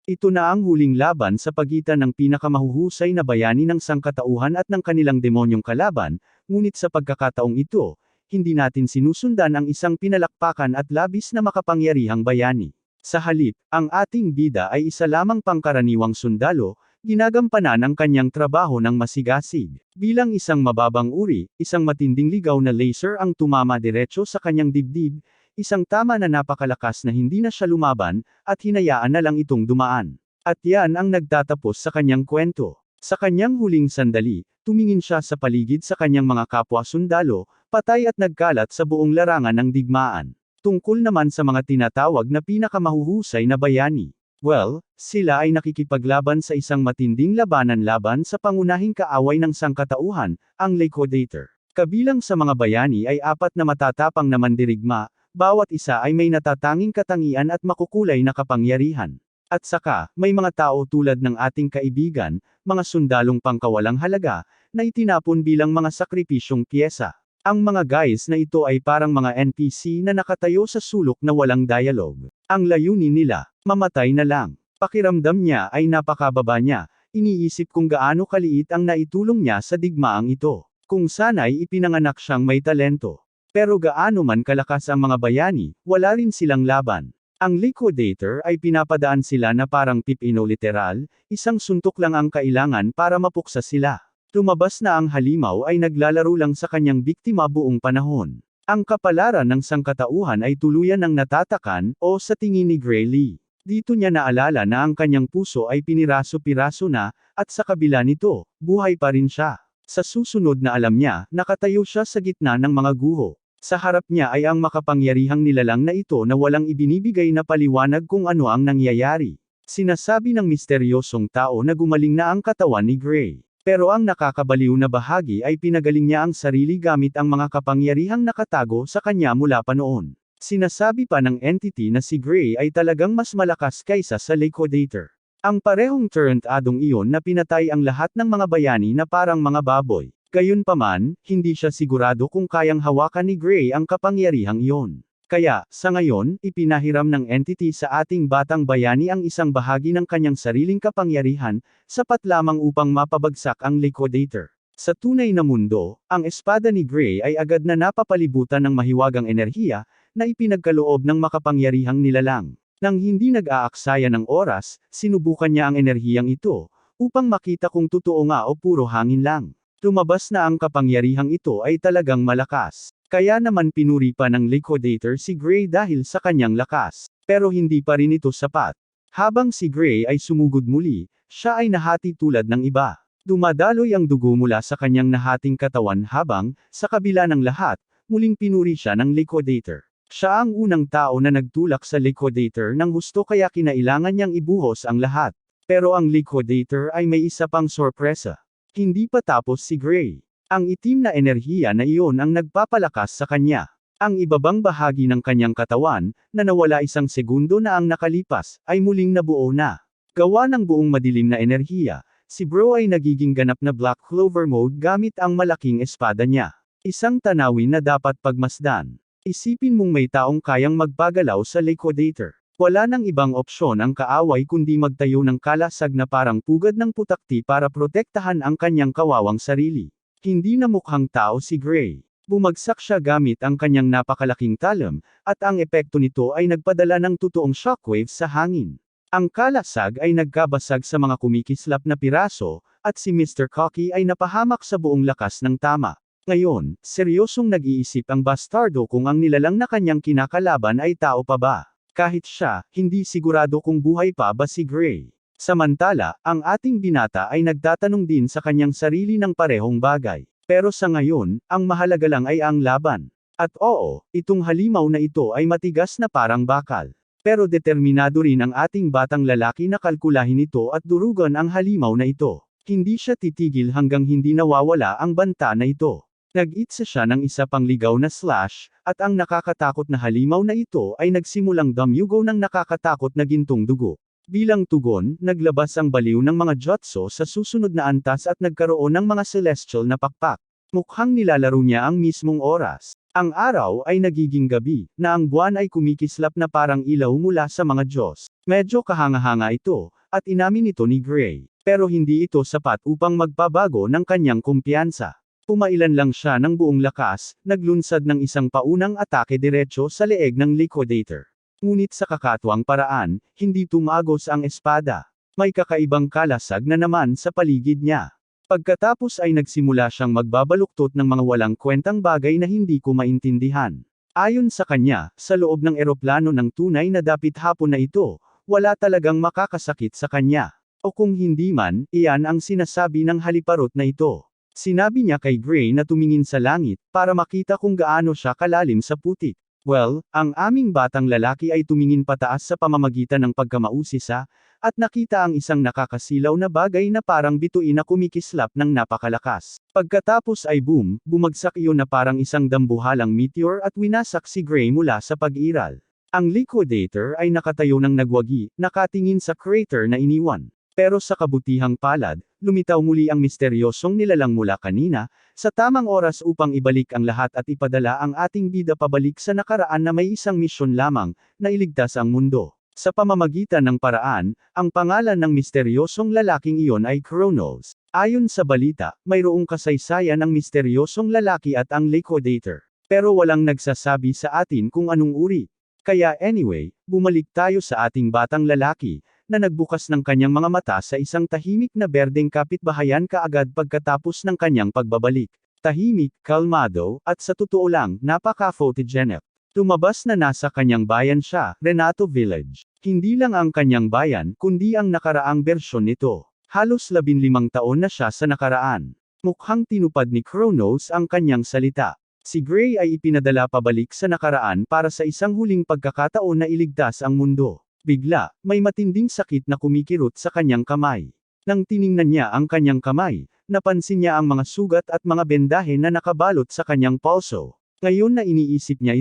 Ito na ang huling laban sa pagitan ng pinakamahuhusay na bayani ng sangkatauhan at ng kanilang demonyong kalaban, ngunit sa pagkakataong ito, hindi natin sinusundan ang isang pinalakpakan at labis na makapangyarihang bayani. Sa halip, ang ating bida ay isa lamang pangkaraniwang sundalo, ginagampanan ang kanyang trabaho ng masigasig. Bilang isang mababang uri, isang matinding ligaw na laser ang tumama diretso sa kanyang dibdib, isang tama na napakalakas na hindi na siya lumaban, at hinayaan na lang itong dumaan. At yan ang nagtatapos sa kanyang kwento. Sa kanyang huling sandali, tumingin siya sa paligid sa kanyang mga kapwa sundalo, patay at nagkalat sa buong larangan ng digmaan. Tungkol naman sa mga tinatawag na pinakamahuhusay na bayani. Well, sila ay nakikipaglaban sa isang matinding labanan laban sa pangunahing kaaway ng sangkatauhan, ang Liquidator. Kabilang sa mga bayani ay 4 na matatapang na mandirigma, bawat isa ay may natatanging katangian at makukulay na kapangyarihan. At saka, may mga tao tulad ng ating kaibigan, mga sundalong pangkawalang halaga, na itinapon bilang mga sakripisyong piyesa. Ang mga guys na ito ay parang mga NPC na nakatayo sa sulok na walang dialogue. Ang layunin nila, mamatay na lang. Pakiramdam niya ay napakababa niya, iniisip kung gaano kaliit ang naitulong niya sa digmaang ito. Kung sana'y ipinanganak siyang may talento. Pero gaano man kalakas ang mga bayani, wala rin silang laban. Ang Liquidator ay pinapadaan sila na parang pipino literal, isang suntok lang ang kailangan para mapuksa sila. Lumabas na ang halimaw ay naglalaro lang sa kanyang biktima buong panahon. Ang kapalaran ng sangkatauhan ay tuluyan ng natatakan, o sa tingin ni Gray Lee. Dito niya naalala na ang kanyang puso ay piniraso-piraso na, at sa kabila nito, buhay pa rin siya. Sa susunod na alam niya, nakatayo siya sa gitna ng mga guho. Sa harap niya ay ang makapangyarihang nilalang na ito na walang ibinibigay na paliwanag kung ano ang nangyayari. Sinasabi ng misteryosong tao na gumaling na ang katawan ni Gray. Pero ang nakakabaliw na bahagi ay pinagaling niya ang sarili gamit ang mga kapangyarihang nakatago sa kanya mula pa noon. Sinasabi pa ng entity na si Gray ay talagang mas malakas kaysa sa Liquidator. Ang parehong turret-adong iyon na pinatay ang lahat ng mga bayani na parang mga baboy. Gayunpaman, hindi siya sigurado kung kayang hawakan ni Gray ang kapangyarihang iyon. Kaya, sa ngayon, ipinahiram ng entity sa ating batang bayani ang isang bahagi ng kanyang sariling kapangyarihan, sapat lamang upang mapabagsak ang Liquidator. Sa tunay na mundo, ang espada ni Gray ay agad na napapalibutan ng mahiwagang enerhiya, na ipinagkaloob ng makapangyarihang nilalang. Nang hindi nag-aaksaya ng oras, sinubukan niya ang enerhiyang ito, upang makita kung totoo nga o puro hangin lang. Lumabas na ang kapangyarihang ito ay talagang malakas. Kaya naman pinuri pa ng Liquidator si Gray dahil sa kanyang lakas. Pero hindi pa rin ito sapat. Habang si Gray ay sumugod muli, siya ay nahati tulad ng iba. Dumadaloy ang dugo mula sa kanyang nahating katawan habang, sa kabila ng lahat, muling pinuri siya ng Liquidator. Siya ang unang tao na nagtulak sa Liquidator ng husto kaya kinailangan niyang ibuhos ang lahat. Pero ang Liquidator ay may isa pang sorpresa. Hindi pa tapos si Gray. Ang itim na enerhiya na iyon ang nagpapalakas sa kanya. Ang ibabang bahagi ng kanyang katawan, na nawala isang segundo na ang nakalipas, ay muling nabuo na. Gawa ng buong madilim na enerhiya, si Bro ay nagiging ganap na Black Clover mode gamit ang malaking espada niya. Isang tanawin na dapat pagmasdan. Isipin mong may taong kayang magpagalaw sa Liquidator. Wala nang ibang opsyon ang kaaway kundi magtayo ng kalasag na parang pugad ng putakti para protektahan ang kanyang kawawang sarili. Hindi na mukhang tao si Gray. Bumagsak siya gamit ang kanyang napakalaking talam, at ang epekto nito ay nagpadala ng totoong shockwaves sa hangin. Ang kalasag ay nagkabasag sa mga kumikislap na piraso, at si Mr. Cocky ay napahamak sa buong lakas ng tama. Ngayon, seryosong nag-iisip ang bastardo kung ang nilalang na kanyang kinakalaban ay tao pa ba. Kahit siya, hindi sigurado kung buhay pa ba si Gray. Samantala, ang ating binata ay nagtatanong din sa kanyang sarili ng parehong bagay. Pero sa ngayon, ang mahalaga lang ay ang laban. At oo, itong halimaw na ito ay matigas na parang bakal. Pero determinado rin ang ating batang lalaki na kalkulahin ito at durugan ang halimaw na ito. Hindi siya titigil hanggang hindi nawawala ang banta na ito. Nag-itsa siya ng isa pang ligaw na slash, at ang nakakatakot na halimaw na ito ay nagsimulang damyugaw ng nakakatakot na gintong dugo. Bilang tugon, naglabas ang baliw ng mga jutsu sa susunod na antas at nagkaroon ng mga celestial na pakpak. Mukhang nilalaro niya ang mismong oras. Ang araw ay nagiging gabi, na ang buwan ay kumikislap na parang ilaw mula sa mga Diyos. Medyo kahanga-hanga ito, at inamin ito ni Gray. Pero hindi ito sapat upang magpabago ng kanyang kumpiyansa. Pumailan lang siya ng buong lakas, naglunsad ng isang paunang atake diretso sa leeg ng Liquidator. Ngunit sa kakatuwang paraan, hindi tumagos ang espada. May kakaibang kalasag na naman sa paligid niya. Pagkatapos ay nagsimula siyang magbabaluktot ng mga walang kwentang bagay na hindi ko maintindihan. Ayon sa kanya, sa loob ng eroplano ng tunay na dapit hapon na ito, wala talagang makakasakit sa kanya. O kung hindi man, iyan ang sinasabi ng haliparot na ito. Sinabi niya kay Gray na tumingin sa langit, para makita kung gaano siya kalalim sa putik. Well, ang aming batang lalaki ay tumingin pataas sa pamamagitan ng pagkamausisa, at nakita ang isang nakakasilaw na bagay na parang bituin na kumikislap ng napakalakas. Pagkatapos ay boom, bumagsak iyon na parang isang dambuhalang meteor at winasak si Gray mula sa pag-iral. Ang Liquidator ay nakatayo ng nagwagi, nakatingin sa crater na iniwan. Pero sa kabutihang palad, lumitaw muli ang misteryosong nilalang mula kanina, sa tamang oras upang ibalik ang lahat at ipadala ang ating bida pabalik sa nakaraan na may isang misyon lamang, na iligtas ang mundo. Sa pamamagitan ng paraan, ang pangalan ng misteryosong lalaking iyon ay Kronos. Ayon sa balita, mayroong kasaysayan ang misteryosong lalaki at ang Liquidator. Pero walang nagsasabi sa atin kung anong uri. Kaya anyway, bumalik tayo sa ating batang lalaki, na nagbukas ng kanyang mga mata sa isang tahimik na berdeng kapitbahayan kaagad pagkatapos ng kanyang pagbabalik. Tahimik, kalmado, at sa totoo lang, napaka-photogenic. Tumabas na nasa kanyang bayan siya, Renato Village. Hindi lang ang kanyang bayan, kundi ang nakaraang bersyon nito. Halos 15 taon na siya sa nakaraan. Mukhang tinupad ni Kronos ang kanyang salita. Si Gray ay ipinadala pabalik sa nakaraan para sa isang huling pagkakataon na iligtas ang mundo. Bigla, may matinding sakit na kumikirot sa kanyang kamay. Nang tiningnan niya ang kanyang kamay, napansin niya ang mga sugat at mga bendahe na nakabalot sa kanyang pulso. Ngayon na iniisip niya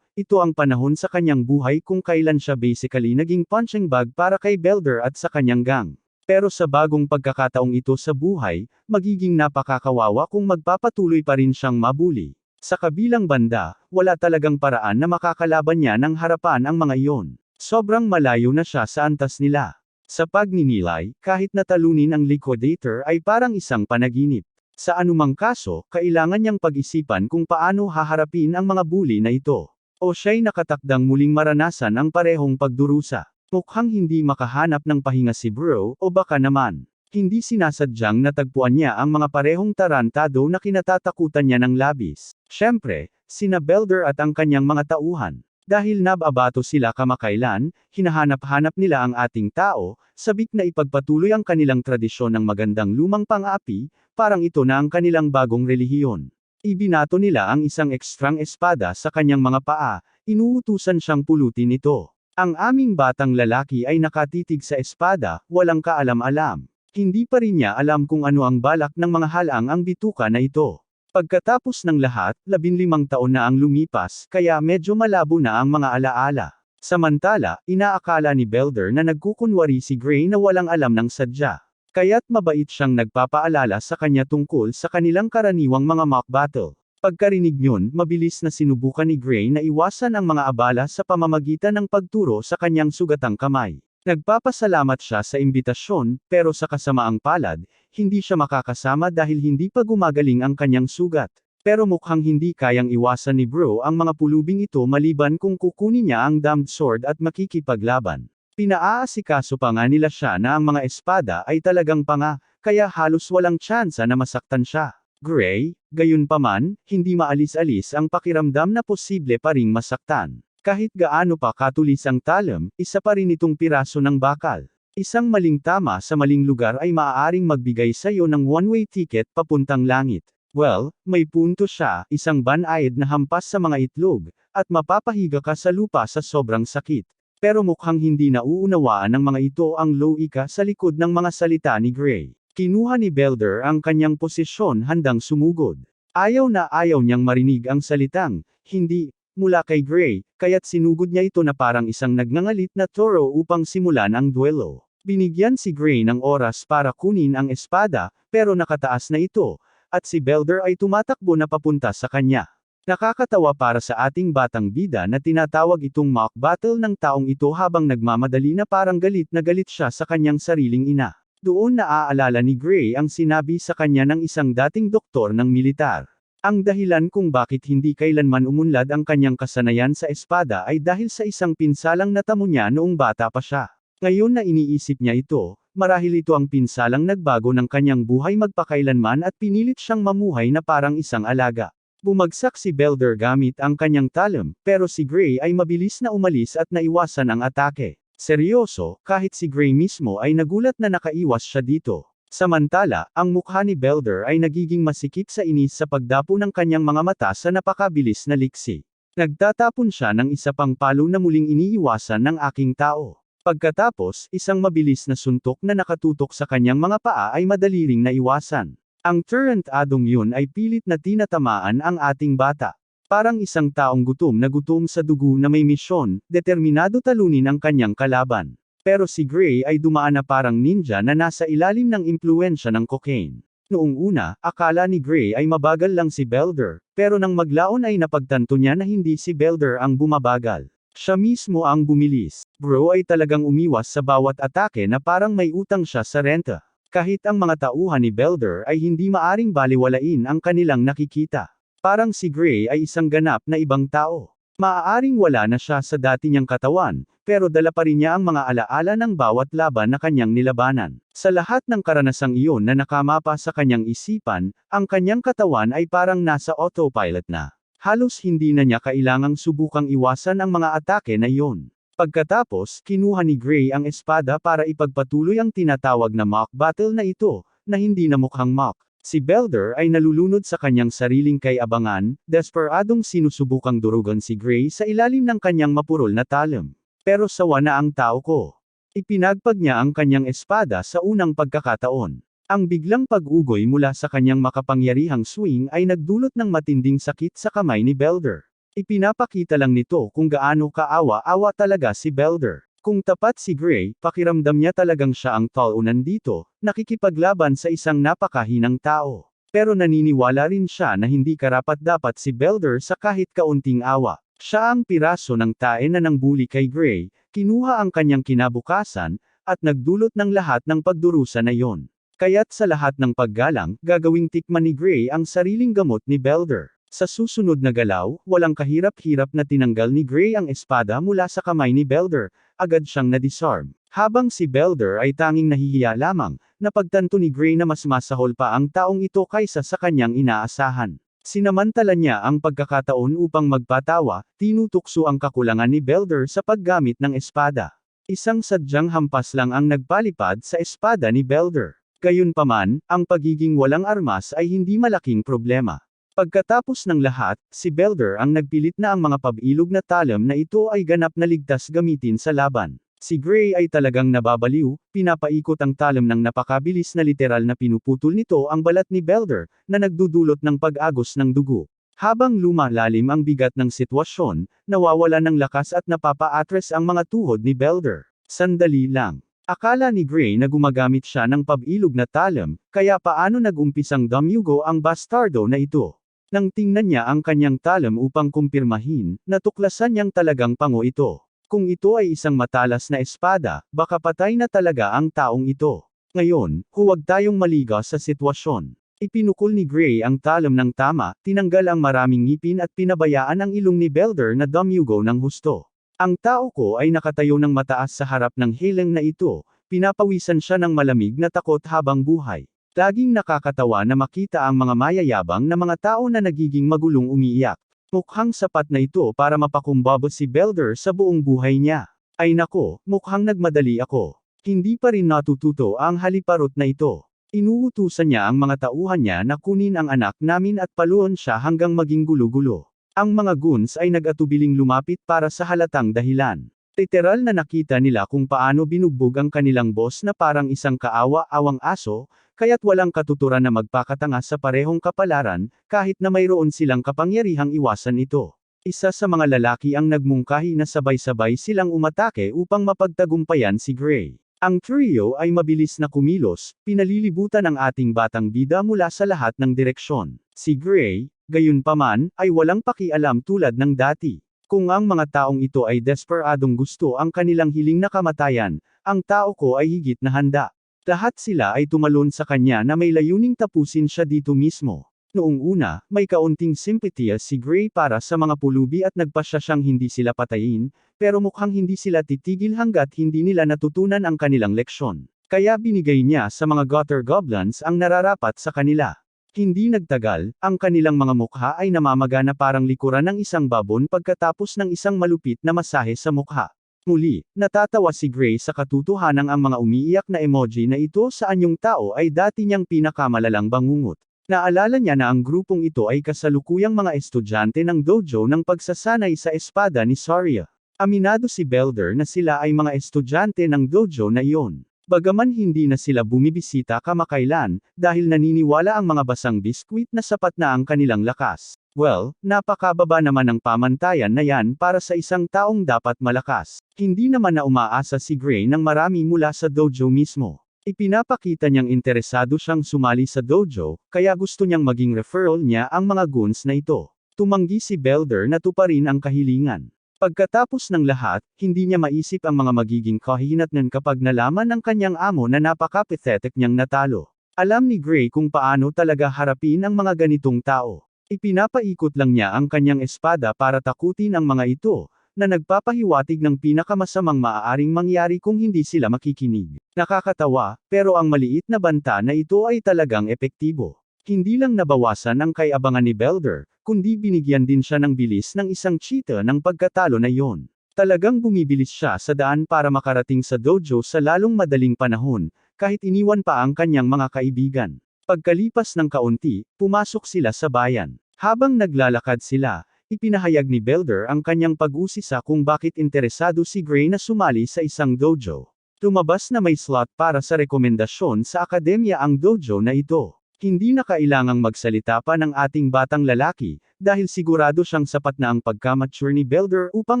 ito ang panahon sa kanyang buhay kung kailan siya basically naging punching bag para kay Belder at sa kanyang gang. Pero sa bagong pagkakataong ito sa buhay, magiging napakakawawa kung magpapatuloy pa rin siyang mabuli. Sa kabilang banda, wala talagang paraan na makakalaban niya ng harapan ang mga iyon. Sobrang malayo na siya sa antas nila. Sa pagninilay, kahit natalunin ang Liquidator ay parang isang panaginip. Sa anumang kaso, kailangan niyang pag-isipan kung paano haharapin ang mga bully na ito. O siya'y nakatakdang muling maranasan ang parehong pagdurusa. Mukhang hindi makahanap ng pahinga si Bro, o baka naman, hindi sinasadyang natagpuan niya ang mga parehong tarantado na kinatatakutan niya ng labis. Siyempre, sina Belder at ang kanyang mga tauhan. Dahil nababato sila kamakailan, hinahanap-hanap nila ang ating tao, sabik na ipagpatuloy ang kanilang tradisyon ng magandang lumang pang-api, parang ito na ang kanilang bagong relihiyon. Ibinato nila ang isang ekstrang espada sa kanyang mga paa, inuutusan siyang pulutin ito. Ang aming batang lalaki ay nakatitig sa espada, walang kaalam-alam. Hindi pa rin niya alam kung ano ang balak ng mga halang ang bituka na ito. Pagkatapos ng lahat, 15 taon na ang lumipas, kaya medyo malabo na ang mga alaala. Samantala, inaakala ni Belder na nagkukunwari si Gray na walang alam ng sadya. Kaya't mabait siyang nagpapaalala sa kanya tungkol sa kanilang karaniwang mga mock battle. Pagkarinig niyon, mabilis na sinubukan ni Gray na iwasan ang mga abala sa pamamagitan ng pagturo sa kanyang sugatang kamay. Nagpapasalamat siya sa imbitasyon, pero sa kasamaang palad, hindi siya makakasama dahil hindi pa gumagaling ang kanyang sugat. Pero mukhang hindi kayang iwasan ni Bro ang mga pulubing ito maliban kung kukunin niya ang damned sword at makikipaglaban. Pinaaasikaso pa nga nila siya na ang mga espada ay talagang panga, kaya halos walang tsansa na masaktan siya. Gray, gayunpaman, hindi maalis-alis ang pakiramdam na posible pa ring masaktan. Kahit gaano pa katulis ang talam, isa pa rin itong piraso ng bakal. Isang maling tama sa maling lugar ay maaaring magbigay sa iyo ng one-way ticket papuntang langit. Well, may punto siya, isang banayad na hampas sa mga itlog, at mapapahiga ka sa lupa sa sobrang sakit. Pero mukhang hindi nauunawaan ng mga ito ang loika sa likod ng mga salita ni Gray. Kinuha ni Belder ang kanyang posisyon handang sumugod. Ayaw na ayaw niyang marinig ang salitang, hindi, mula kay Gray, kaya't sinugod niya ito na parang isang nagngangalit na toro upang simulan ang duelo. Binigyan si Gray ng oras para kunin ang espada, pero nakataas na ito, at si Belder ay tumatakbo na papunta sa kanya. Nakakatawa para sa ating batang bida na tinatawag itong mock battle ng taong ito habang nagmamadali na parang galit na galit siya sa kanyang sariling ina. Doon naaalala ni Gray ang sinabi sa kanya ng isang dating doktor ng militar. Ang dahilan kung bakit hindi kailanman umunlad ang kanyang kasanayan sa espada ay dahil sa isang pinsalang natamo niya noong bata pa siya. Ngayon na iniisip niya ito, marahil ito ang pinsalang nagbago ng kanyang buhay magpakailanman at pinilit siyang mamuhay na parang isang alaga. Bumagsak si Belder gamit ang kanyang talon, pero si Gray ay mabilis na umalis at naiwasan ang atake. Seryoso, kahit si Gray mismo ay nagulat na nakaiwas siya dito. Samantala, ang mukha ni Belder ay nagiging masikip sa inis sa pagdapo ng kanyang mga mata sa napakabilis na liksi. Nagtatapon siya ng isa pang palo na muling iniiwasan ng aking tao. Pagkatapos, isang mabilis na suntok na nakatutok sa kanyang mga paa ay madali ring naiwasan. Ang turret adong yun ay pilit na tinatamaan ang ating bata. Parang isang taong gutom na gutom sa dugo na may misyon, determinado talunin ang kanyang kalaban. Pero si Gray ay dumaan na parang ninja na nasa ilalim ng impluwensya ng cocaine. Noong una, akala ni Gray ay mabagal lang si Belder, pero nang maglaon ay napagtanto niya na hindi si Belder ang bumabagal. Siya mismo ang bumilis. Bro ay talagang umiwas sa bawat atake na parang may utang siya sa renta. Kahit ang mga tauhan ni Belder ay hindi maaring baliwalain ang kanilang nakikita. Parang si Gray ay isang ganap na ibang tao. Maaaring wala na siya sa dati niyang katawan, pero dala pa rin niya ang mga alaala ng bawat laban na kanyang nilabanan. Sa lahat ng karanasang iyon na nakamapa sa kanyang isipan, ang kanyang katawan ay parang nasa autopilot na. Halos hindi na niya kailangang subukang iwasan ang mga atake na iyon. Pagkatapos, kinuha ni Gray ang espada para ipagpatuloy ang tinatawag na mock battle na ito, na hindi na mukhang mock. Si Belder ay nalulunod sa kanyang sariling kay-abangan, desperadong sinusubukang durugan si Gray sa ilalim ng kanyang mapurol na talon. Pero sawa na ang tao ko. Ipinagpag niya ang kanyang espada sa unang pagkakataon. Ang biglang pag-ugoy mula sa kanyang makapangyarihang swing ay nagdulot ng matinding sakit sa kamay ni Belder. Ipinapakita lang nito kung gaano kaawa-awa talaga si Belder. Kung tapat si Gray, pakiramdam niya talagang siya ang talunan dito, nakikipaglaban sa isang napakahinang tao. Pero naniniwala rin siya na hindi karapat-dapat si Belder sa kahit kaunting awa. Siya ang piraso ng tae na nangbuli kay Gray, kinuha ang kanyang kinabukasan, at nagdulot ng lahat ng pagdurusa na yon. Kaya't sa lahat ng paggalang, gagawing tikman ni Gray ang sariling gamot ni Belder. Sa susunod na galaw, walang kahirap-hirap na tinanggal ni Gray ang espada mula sa kamay ni Belder, agad siyang na-disarm. Habang si Belder ay tanging nahihiya lamang, napagtanto ni Gray na mas masahol pa ang taong ito kaysa sa kanyang inaasahan. Sinamantala niya ang pagkakataon upang magpatawa, tinutukso ang kakulangan ni Belder sa paggamit ng espada. Isang sadyang hampas lang ang nagpalipad sa espada ni Belder. Gayunpaman, ang pagiging walang armas ay hindi malaking problema. Pagkatapos ng lahat, si Belder ang nagpilit na ang mga pabilog na talon na ito ay ganap na ligtas gamitin sa laban. Si Gray ay talagang nababaliw, pinapaikot ang talon ng napakabilis na literal na pinuputol nito ang balat ni Belder, na nagdudulot ng pag-agos ng dugo. Habang lumalalim ang bigat ng sitwasyon, nawawala ng lakas at napapa-atres ang mga tuhod ni Belder. Sandali lang. Akala ni Gray na gumagamit siya ng pabilog na talon, kaya paano nag-umpisang damyugo ang bastardo na ito? Nang tingnan niya ang kanyang talon upang kumpirmahin, natuklasan niyang talagang pango ito. Kung ito ay isang matalas na espada, baka patay na talaga ang taong ito. Ngayon, huwag tayong maligaw sa sitwasyon. Ipinukol ni Gray ang talon ng tama, tinanggal ang maraming ngipin at pinabayaan ang ilong ni Belder na damyugo ng husto. Ang tao ko ay nakatayo ng mataas sa harap ng hilang na ito, pinapawisan siya ng malamig na takot habang buhay. Laging nakakatawa na makita ang mga mayayabang na mga tao na nagiging magulong umiiyak. Mukhang sapat na ito para mapakumbaba si Belder sa buong buhay niya. Ay nako, mukhang nagmadali ako. Hindi pa rin natututo ang haliparot na ito. Inuutusan niya ang mga tauhan niya na kunin ang anak namin at paluon siya hanggang maging gulo-gulo. Ang mga goons ay nag-atubiling lumapit para sa halatang dahilan. Literal na nakita nila kung paano binugbog ang kanilang boss na parang isang kaawa-awang aso, kaya't walang katuturan na magpakatanga sa parehong kapalaran, kahit na mayroon silang kapangyarihang iwasan ito. Isa sa mga lalaki ang nagmungkahi na sabay-sabay silang umatake upang mapagtagumpayan si Gray. Ang trio ay mabilis na kumilos, pinalilibutan ang ating batang bida mula sa lahat ng direksyon. Si Gray, Gayunpaman, ay walang pakialam tulad ng dati. Kung ang mga taong ito ay desperadong gusto ang kanilang hiling na kamatayan, ang tao ko ay higit na handa. Lahat sila ay tumalon sa kanya na may layuning tapusin siya dito mismo. Noong una, may kaunting simpatiya si Gray para sa mga pulubi at nagpasya siyang hindi sila patayin, pero mukhang hindi sila titigil hanggat hindi nila natutunan ang kanilang leksyon. Kaya binigay niya sa mga gutter goblins ang nararapat sa kanila. Hindi nagtagal, ang kanilang mga mukha ay namamaga na parang likuran ng isang babon pagkatapos ng isang malupit na masahe sa mukha. Muli, natatawa si Gray sa katotohanang ang mga umiiyak na emoji na ito sa anyong tao ay dati niyang pinakamalalang bangungot. Naalala niya na ang grupong ito ay kasalukuyang mga estudyante ng dojo ng pagsasanay sa espada ni Saria. Aminado si Belder na sila ay mga estudyante ng dojo na iyon. Bagaman hindi na sila bumibisita kamakailan, dahil naniniwala ang mga basang biskwit na sapat na ang kanilang lakas. Well, napakababa naman ang pamantayan na yan para sa isang taong dapat malakas. Hindi naman na umaasa si Gray ng marami mula sa dojo mismo. Ipinapakita niyang interesado siyang sumali sa dojo, kaya gusto niyang maging referral niya ang mga goons na ito. Tumanggi si Belder na tuparin ang kahilingan. Pagkatapos ng lahat, hindi niya maisip ang mga magiging kahihinatnan kapag nalaman ng kanyang amo na napaka-pathetic niyang natalo. Alam ni Gray kung paano talaga harapin ang mga ganitong tao. Ipinapaikot lang niya ang kanyang espada para takutin ang mga ito, na nagpapahiwatig ng pinakamasamang maaaring mangyari kung hindi sila makikinig. Nakakatawa, pero ang maliit na banta na ito ay talagang epektibo. Hindi lang nabawasan ang kaabangan ni Belder, kundi binigyan din siya ng bilis ng isang cheetah ng pagkatalo na iyon. Talagang bumibilis siya sa daan para makarating sa dojo sa lalong madaling panahon, kahit iniwan pa ang kanyang mga kaibigan. Pagkalipas ng kaunti, pumasok sila sa bayan. Habang naglalakad sila, ipinahayag ni Belder ang kanyang pag-usisa kung bakit interesado si Gray na sumali sa isang dojo. Lumabas na may slot para sa rekomendasyon sa akademya ang dojo na ito. Hindi na kailangang magsalita pa ng ating batang lalaki, dahil sigurado siyang sapat na ang pagkamature ni Belder upang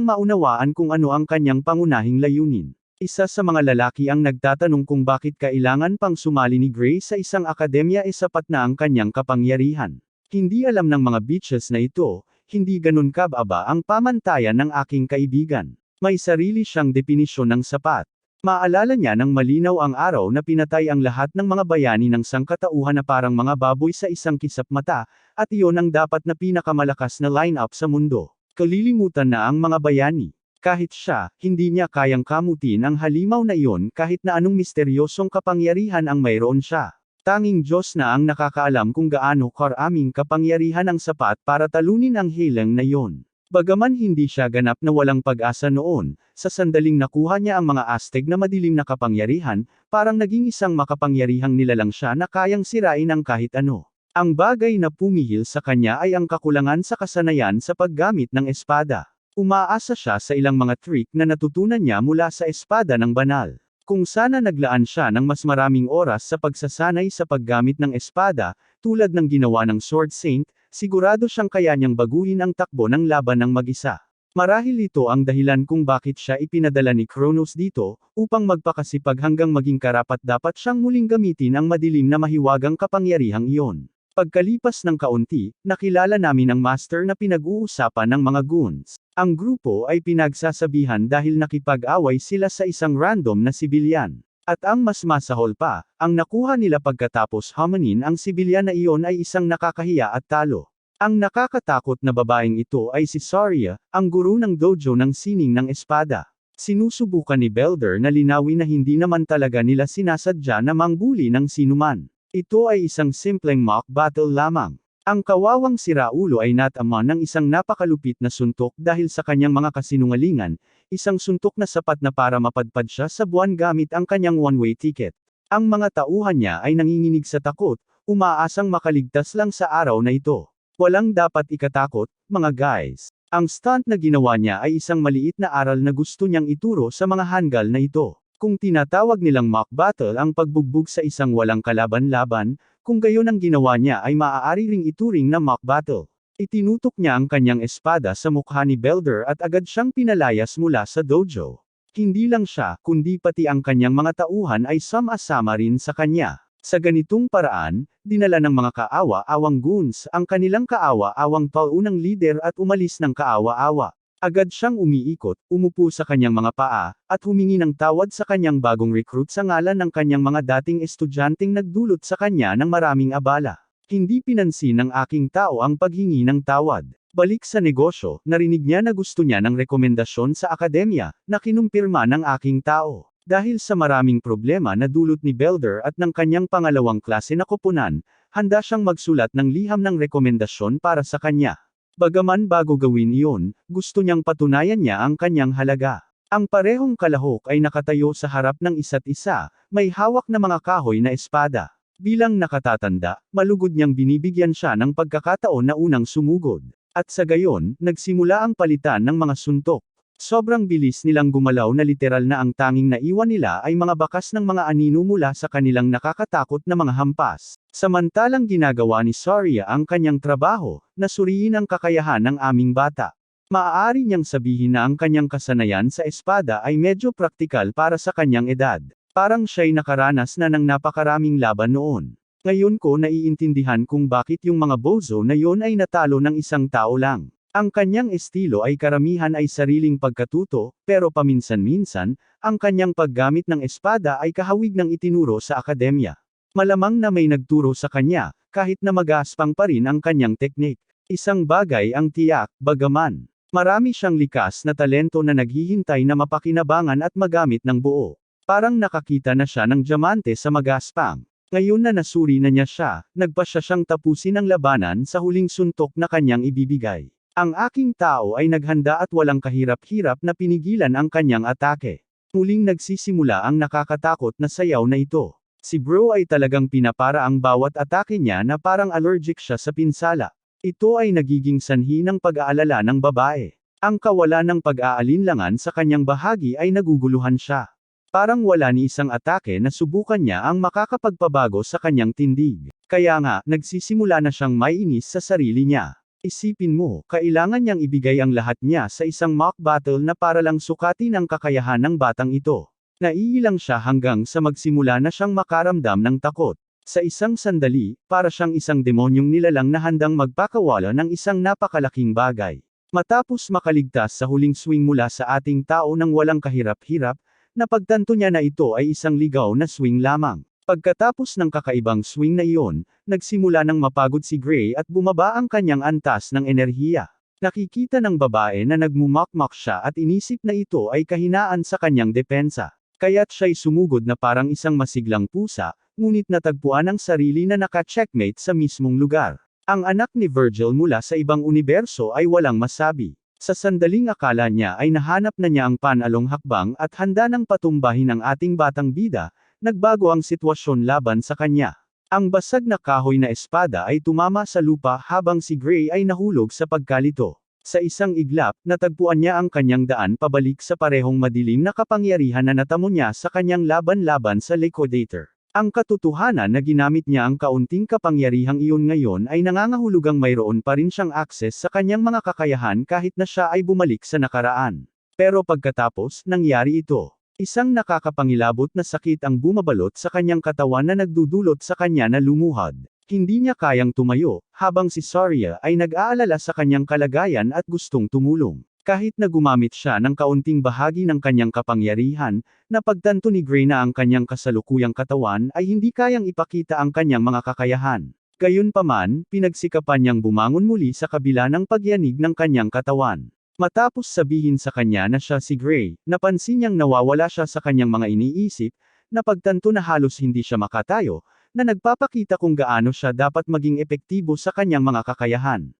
maunawaan kung ano ang kanyang pangunahing layunin. Isa sa mga lalaki ang nagtatanong kung bakit kailangan pang sumali ni Gray sa isang akademya sapat na ang kanyang kapangyarihan. Hindi alam ng mga bitches na ito, hindi ganun kababa ang pamantayan ng aking kaibigan. May sarili siyang definisyon ng sapat. Maalala niya ng malinaw ang araw na pinatay ang lahat ng mga bayani ng sangkatauhan na parang mga baboy sa isang kisap mata, at iyon ang dapat na pinakamalakas na line-up sa mundo. Kalilimutan na ang mga bayani. Kahit siya, hindi niya kayang kamutin ang halimaw na iyon kahit na anong misteryosong kapangyarihan ang mayroon siya. Tanging Diyos na ang nakakaalam kung gaano karaming kapangyarihan ang sapat para talunin ang hilang na iyon. Bagaman hindi siya ganap na walang pag-asa noon, sa sandaling nakuha niya ang mga Aztec na madilim na kapangyarihan, parang naging isang makapangyarihang nilalang siya na kayang sirain ang kahit ano. Ang bagay na pumihil sa kanya ay ang kakulangan sa kasanayan sa paggamit ng espada. Umaasa siya sa ilang mga trick na natutunan niya mula sa espada ng banal. Kung sana naglaan siya ng mas maraming oras sa pagsasanay sa paggamit ng espada, tulad ng ginawa ng Sword Saint, sigurado siyang kaya niyang baguhin ang takbo ng laban ng mag-isa. Marahil ito ang dahilan kung bakit siya ipinadala ni Kronos dito, upang magpakasipag hanggang maging karapat-dapat siyang muling gamitin ang madilim na mahiwagang kapangyarihang iyon. Pagkalipas ng kaunti, nakilala namin ang master na pinag-uusapan ng mga goons. Ang grupo ay pinagsasabihan dahil nakipag-away sila sa isang random na sibilyan. At ang mas masahol pa, ang nakuha nila pagkatapos hamanin ang sibilyan na iyon ay isang nakakahiya at talo. Ang nakakatakot na babaeng ito ay si Saria, ang guru ng dojo ng sining ng espada. Sinusubukan ni Belder na linawin na hindi naman talaga nila sinasadya na mangbuli ng sinuman. Ito ay isang simpleng mock battle lamang. Ang kawawang siraulo ay natama ng isang napakalupit na suntok dahil sa kanyang mga kasinungalingan, isang suntok na sapat na para mapadpad siya sa buwan gamit ang kanyang one-way ticket. Ang mga tauhan niya ay nanginginig sa takot, umaasang makaligtas lang sa araw na ito. Walang dapat ikatakot, mga guys. Ang stunt na ginawa niya ay isang maliit na aral na gusto niyang ituro sa mga hanggal na ito. Kung tinatawag nilang mock battle ang pagbugbog sa isang walang kalaban-laban, kung gayon ang ginawa niya ay maaari ring ituring na mock battle. Itinutok niya ang kanyang espada sa mukha ni Belder at agad siyang pinalayas mula sa dojo. Hindi lang siya, kundi pati ang kanyang mga tauhan ay sama-sama rin sa kanya. Sa ganitong paraan, dinala ng mga kaawa-awang goons ang kanilang kaawa-awang paunang lider at umalis ng kaawa-awa. Agad siyang umiikot, umupo sa kanyang mga paa, at humingi ng tawad sa kanyang bagong recruit sa ngalan ng kanyang mga dating estudyanteng nagdulot sa kanya ng maraming abala. Hindi pinansin ng aking tao ang paghingi ng tawad. Balik sa negosyo, narinig niya na gusto niya ng rekomendasyon sa akademya, na kinumpirma ng aking tao. Dahil sa maraming problema na dulot ni Belder at ng kanyang pangalawang klase na koponan, handa siyang magsulat ng liham ng rekomendasyon para sa kanya. Bagaman bago gawin iyon, gusto niyang patunayan niya ang kanyang halaga. Ang parehong kalahok ay nakatayo sa harap ng isa't isa, may hawak na mga kahoy na espada. Bilang nakatatanda, malugod niyang binibigyan siya ng pagkakataon na unang sumugod. At sa gayon, nagsimula ang palitan ng mga suntok. Sobrang bilis nilang gumalaw na literal na ang tanging naiwan nila ay mga bakas ng mga anino mula sa kanilang nakakatakot na mga hampas. Samantalang ginagawa ni Saria ang kanyang trabaho, na suriin ang kakayahan ng aming bata. Maaari niyang sabihin na ang kanyang kasanayan sa espada ay medyo praktikal para sa kanyang edad. Parang siya'y nakaranas na ng napakaraming laban noon. Ngayon ko naiintindihan kung bakit yung mga bozo na yon ay natalo ng isang tao lang. Ang kanyang estilo ay karamihan ay sariling pagkatuto, pero paminsan-minsan, ang kanyang paggamit ng espada ay kahawig ng itinuro sa akademya. Malamang na may nagturo sa kanya, kahit na magaspang pa rin ang kanyang teknik. Isang bagay ang tiyak, bagaman marami siyang likas na talento na naghihintay na mapakinabangan at magamit ng buo. Parang nakakita na siya ng diamante sa magaspang. Ngayon na nasuri na niya siya, nagpasya siyang tapusin ang labanan sa huling suntok na kanyang ibibigay. Ang aking tao ay naghanda at walang kahirap-hirap na pinigilan ang kanyang atake. Muling nagsisimula ang nakakatakot na sayaw na ito. Si Bro ay talagang pinapara ang bawat atake niya na parang allergic siya sa pinsala. Ito ay nagiging sanhi ng pag-aalala ng babae. Ang kawalan ng pag-aalinlangan sa kanyang bahagi ay naguguluhan siya. Parang wala ni isang atake na subukan niya ang makakapagpabago sa kanyang tindig. Kaya nga, nagsisimula na siyang maiinis sa sarili niya. Isipin mo, kailangan niyang ibigay ang lahat niya sa isang mock battle na para lang sukatin ang kakayahan ng batang ito. Naiilang siya hanggang sa magsimula na siyang makaramdam ng takot. Sa isang sandali, para siyang isang demonyong nilalang na handang magpakawala ng isang napakalaking bagay. Matapos makaligtas sa huling swing mula sa ating tao ng walang kahirap-hirap, napagtanto niya na ito ay isang ligaw na swing lamang. Pagkatapos ng kakaibang swing na iyon, nagsimula ng mapagod si Gray at bumaba ang kanyang antas ng enerhiya. Nakikita ng babae na nagmumakmak siya at inisip na ito ay kahinaan sa kanyang depensa. Kaya't siya'y sumugod na parang isang masiglang pusa, ngunit natagpuan ang sarili na naka-checkmate sa mismong lugar. Ang anak ni Virgil mula sa ibang universo ay walang masabi. Sa sandaling akala niya ay nahanap na niya ang panalong hakbang at handa ng patumbahin ang ating batang bida, nagbago ang sitwasyon laban sa kanya. Ang basag na kahoy na espada ay tumama sa lupa habang si Gray ay nahulog sa pagkalito. Sa isang iglap, natagpuan niya ang kanyang daan pabalik sa parehong madilim na kapangyarihan na natamo niya sa kanyang laban-laban sa Liquidator. Ang katotohanan na ginamit niya ang kaunting kapangyarihang iyon ngayon ay nangangahulugang mayroon pa rin siyang akses sa kanyang mga kakayahan kahit na siya ay bumalik sa nakaraan. Pero pagkatapos, nangyari ito. Isang nakakapangilabot na sakit ang bumabalot sa kanyang katawan na nagdudulot sa kanya na lumuhad. Hindi niya kayang tumayo, habang si Saria ay nag-aalala sa kanyang kalagayan at gustong tumulong. Kahit na gumamit siya ng kaunting bahagi ng kanyang kapangyarihan, napagtanto ni Gray na ang kanyang kasalukuyang katawan ay hindi kayang ipakita ang kanyang mga kakayahan. Gayunpaman, pinagsikapan niyang bumangon muli sa kabila ng pagyanig ng kanyang katawan. Matapos sabihin sa kanya na siya si Gray, napansin niyang nawawala siya sa kanyang mga iniisip, napagtanto na halos hindi siya makatayo, na nagpapakita kung gaano siya dapat maging epektibo sa kanyang mga kakayahan.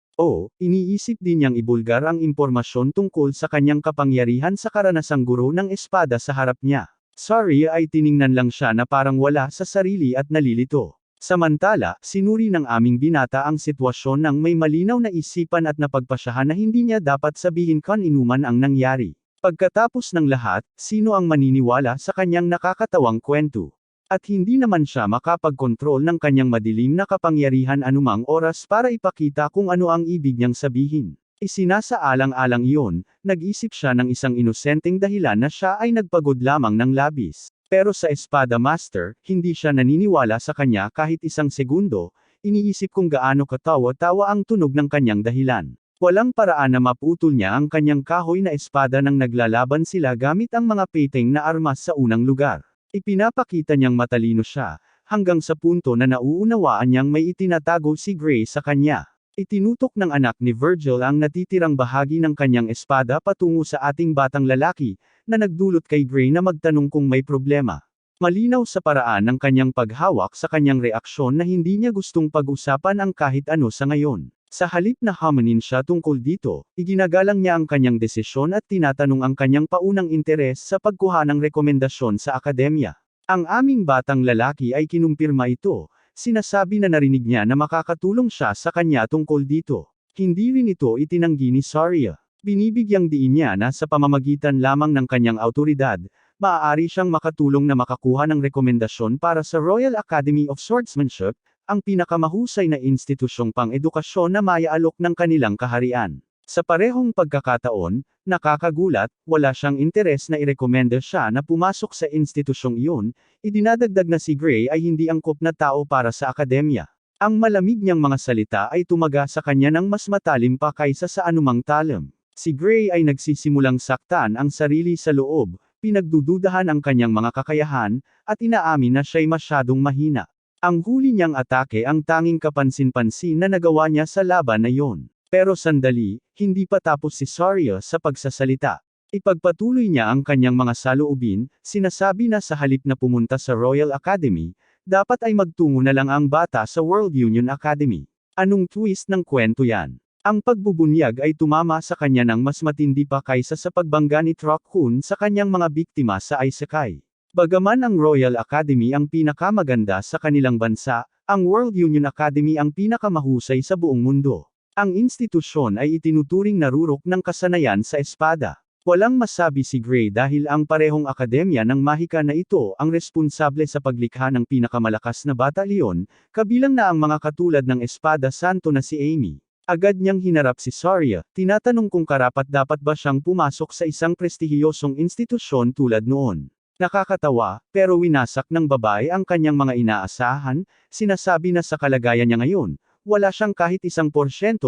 Iniisip din niyang ibulgar ang impormasyon tungkol sa kanyang kapangyarihan sa karanasang guro ng espada sa harap niya. Sorry ay tiningnan lang siya na parang wala sa sarili at nalilito. Samantala, sinuri ng aming binata ang sitwasyon ng may malinaw na isipan at napagpasyahan na hindi niya dapat sabihin kan-inuman ang nangyari. Pagkatapos ng lahat, sino ang maniniwala sa kanyang nakakatawang kwento? At hindi naman siya makapagkontrol ng kanyang madilim na kapangyarihan anumang oras para ipakita kung ano ang ibig niyang sabihin. Isinasaalang-alang iyon, nag-isip siya ng isang inosenteng dahilan na siya ay nagpagod lamang ng labis. Pero sa Espada Master, hindi siya naniniwala sa kanya kahit isang segundo, iniisip kung gaano katawa-tawa ang tunog ng kanyang dahilan. Walang paraan na maputol niya ang kanyang kahoy na espada nang naglalaban sila gamit ang mga peteng na armas sa unang lugar. Ipinapakita niyang matalino siya, hanggang sa punto na nauunawaan niyang may itinatago si Gray sa kanya. Itinutok ng anak ni Virgil ang natitirang bahagi ng kanyang espada patungo sa ating batang lalaki, na nagdulot kay Gray na magtanong kung may problema. Malinaw sa paraan ng kanyang paghawak sa kanyang reaksyon na hindi niya gustong pag-usapan ang kahit ano sa ngayon. Sa halip na hamanin siya tungkol dito, iginagalang niya ang kanyang desisyon at tinatanong ang kanyang paunang interes sa pagkuha ng rekomendasyon sa akademya. Ang aming batang lalaki ay kinumpirma ito, sinasabi na narinig niya na makakatulong siya sa kanya tungkol dito. Hindi rin ito itinanggi ni Saria. Binibigyang diin niya na sa pamamagitan lamang ng kanyang awtoridad, maaari siyang makatulong na makakuha ng rekomendasyon para sa Royal Academy of Swordsmanship, ang pinakamahusay na institusyong pang-edukasyon na maiaalok ng kanilang kaharian. Sa parehong pagkakataon, nakakagulat, wala siyang interes na irekomenda siya na pumasok sa institusyong iyon, idinadagdag na si Gray ay hindi angkop na tao para sa akademya. Ang malamig niyang mga salita ay tumaga sa kanya ng mas matalim pa kaysa sa anumang talam. Si Gray ay nagsisimulang saktan ang sarili sa loob, pinagdududahan ang kanyang mga kakayahan, at inaamin na siya'y masyadong mahina. Ang huli niyang atake ang tanging kapansin-pansin na nagawa niya sa laban na iyon. Pero sandali, hindi pa tapos si Saria sa pagsasalita. Ipagpatuloy niya ang kanyang mga saloobin, sinasabi na sa halip na pumunta sa Royal Academy, dapat ay magtungo na lang ang bata sa World Union Academy. Anong twist ng kwento yan? Ang pagbubunyag ay tumama sa kanya ng mas matindi pa kaysa sa pagbangga ni Truck-kun sa kanyang mga biktima sa Isekai. Bagaman ang Royal Academy ang pinakamaganda sa kanilang bansa, ang World Union Academy ang pinakamahusay sa buong mundo. Ang institusyon ay itinuturing na rurok ng kasanayan sa espada. Walang masabi si Gray dahil ang parehong akademya ng mahika na ito ang responsable sa paglikha ng pinakamalakas na batalyon, kabilang na ang mga katulad ng Espada Santo na si Amy. Agad niyang hinarap si Saria, tinatanong kung karapat-dapat ba siyang pumasok sa isang prestihiyosong institusyon tulad noon. Nakakatawa, pero winasak ng babae ang kanyang mga inaasahan, sinasabi na sa kalagayan niya ngayon, wala siyang kahit 1%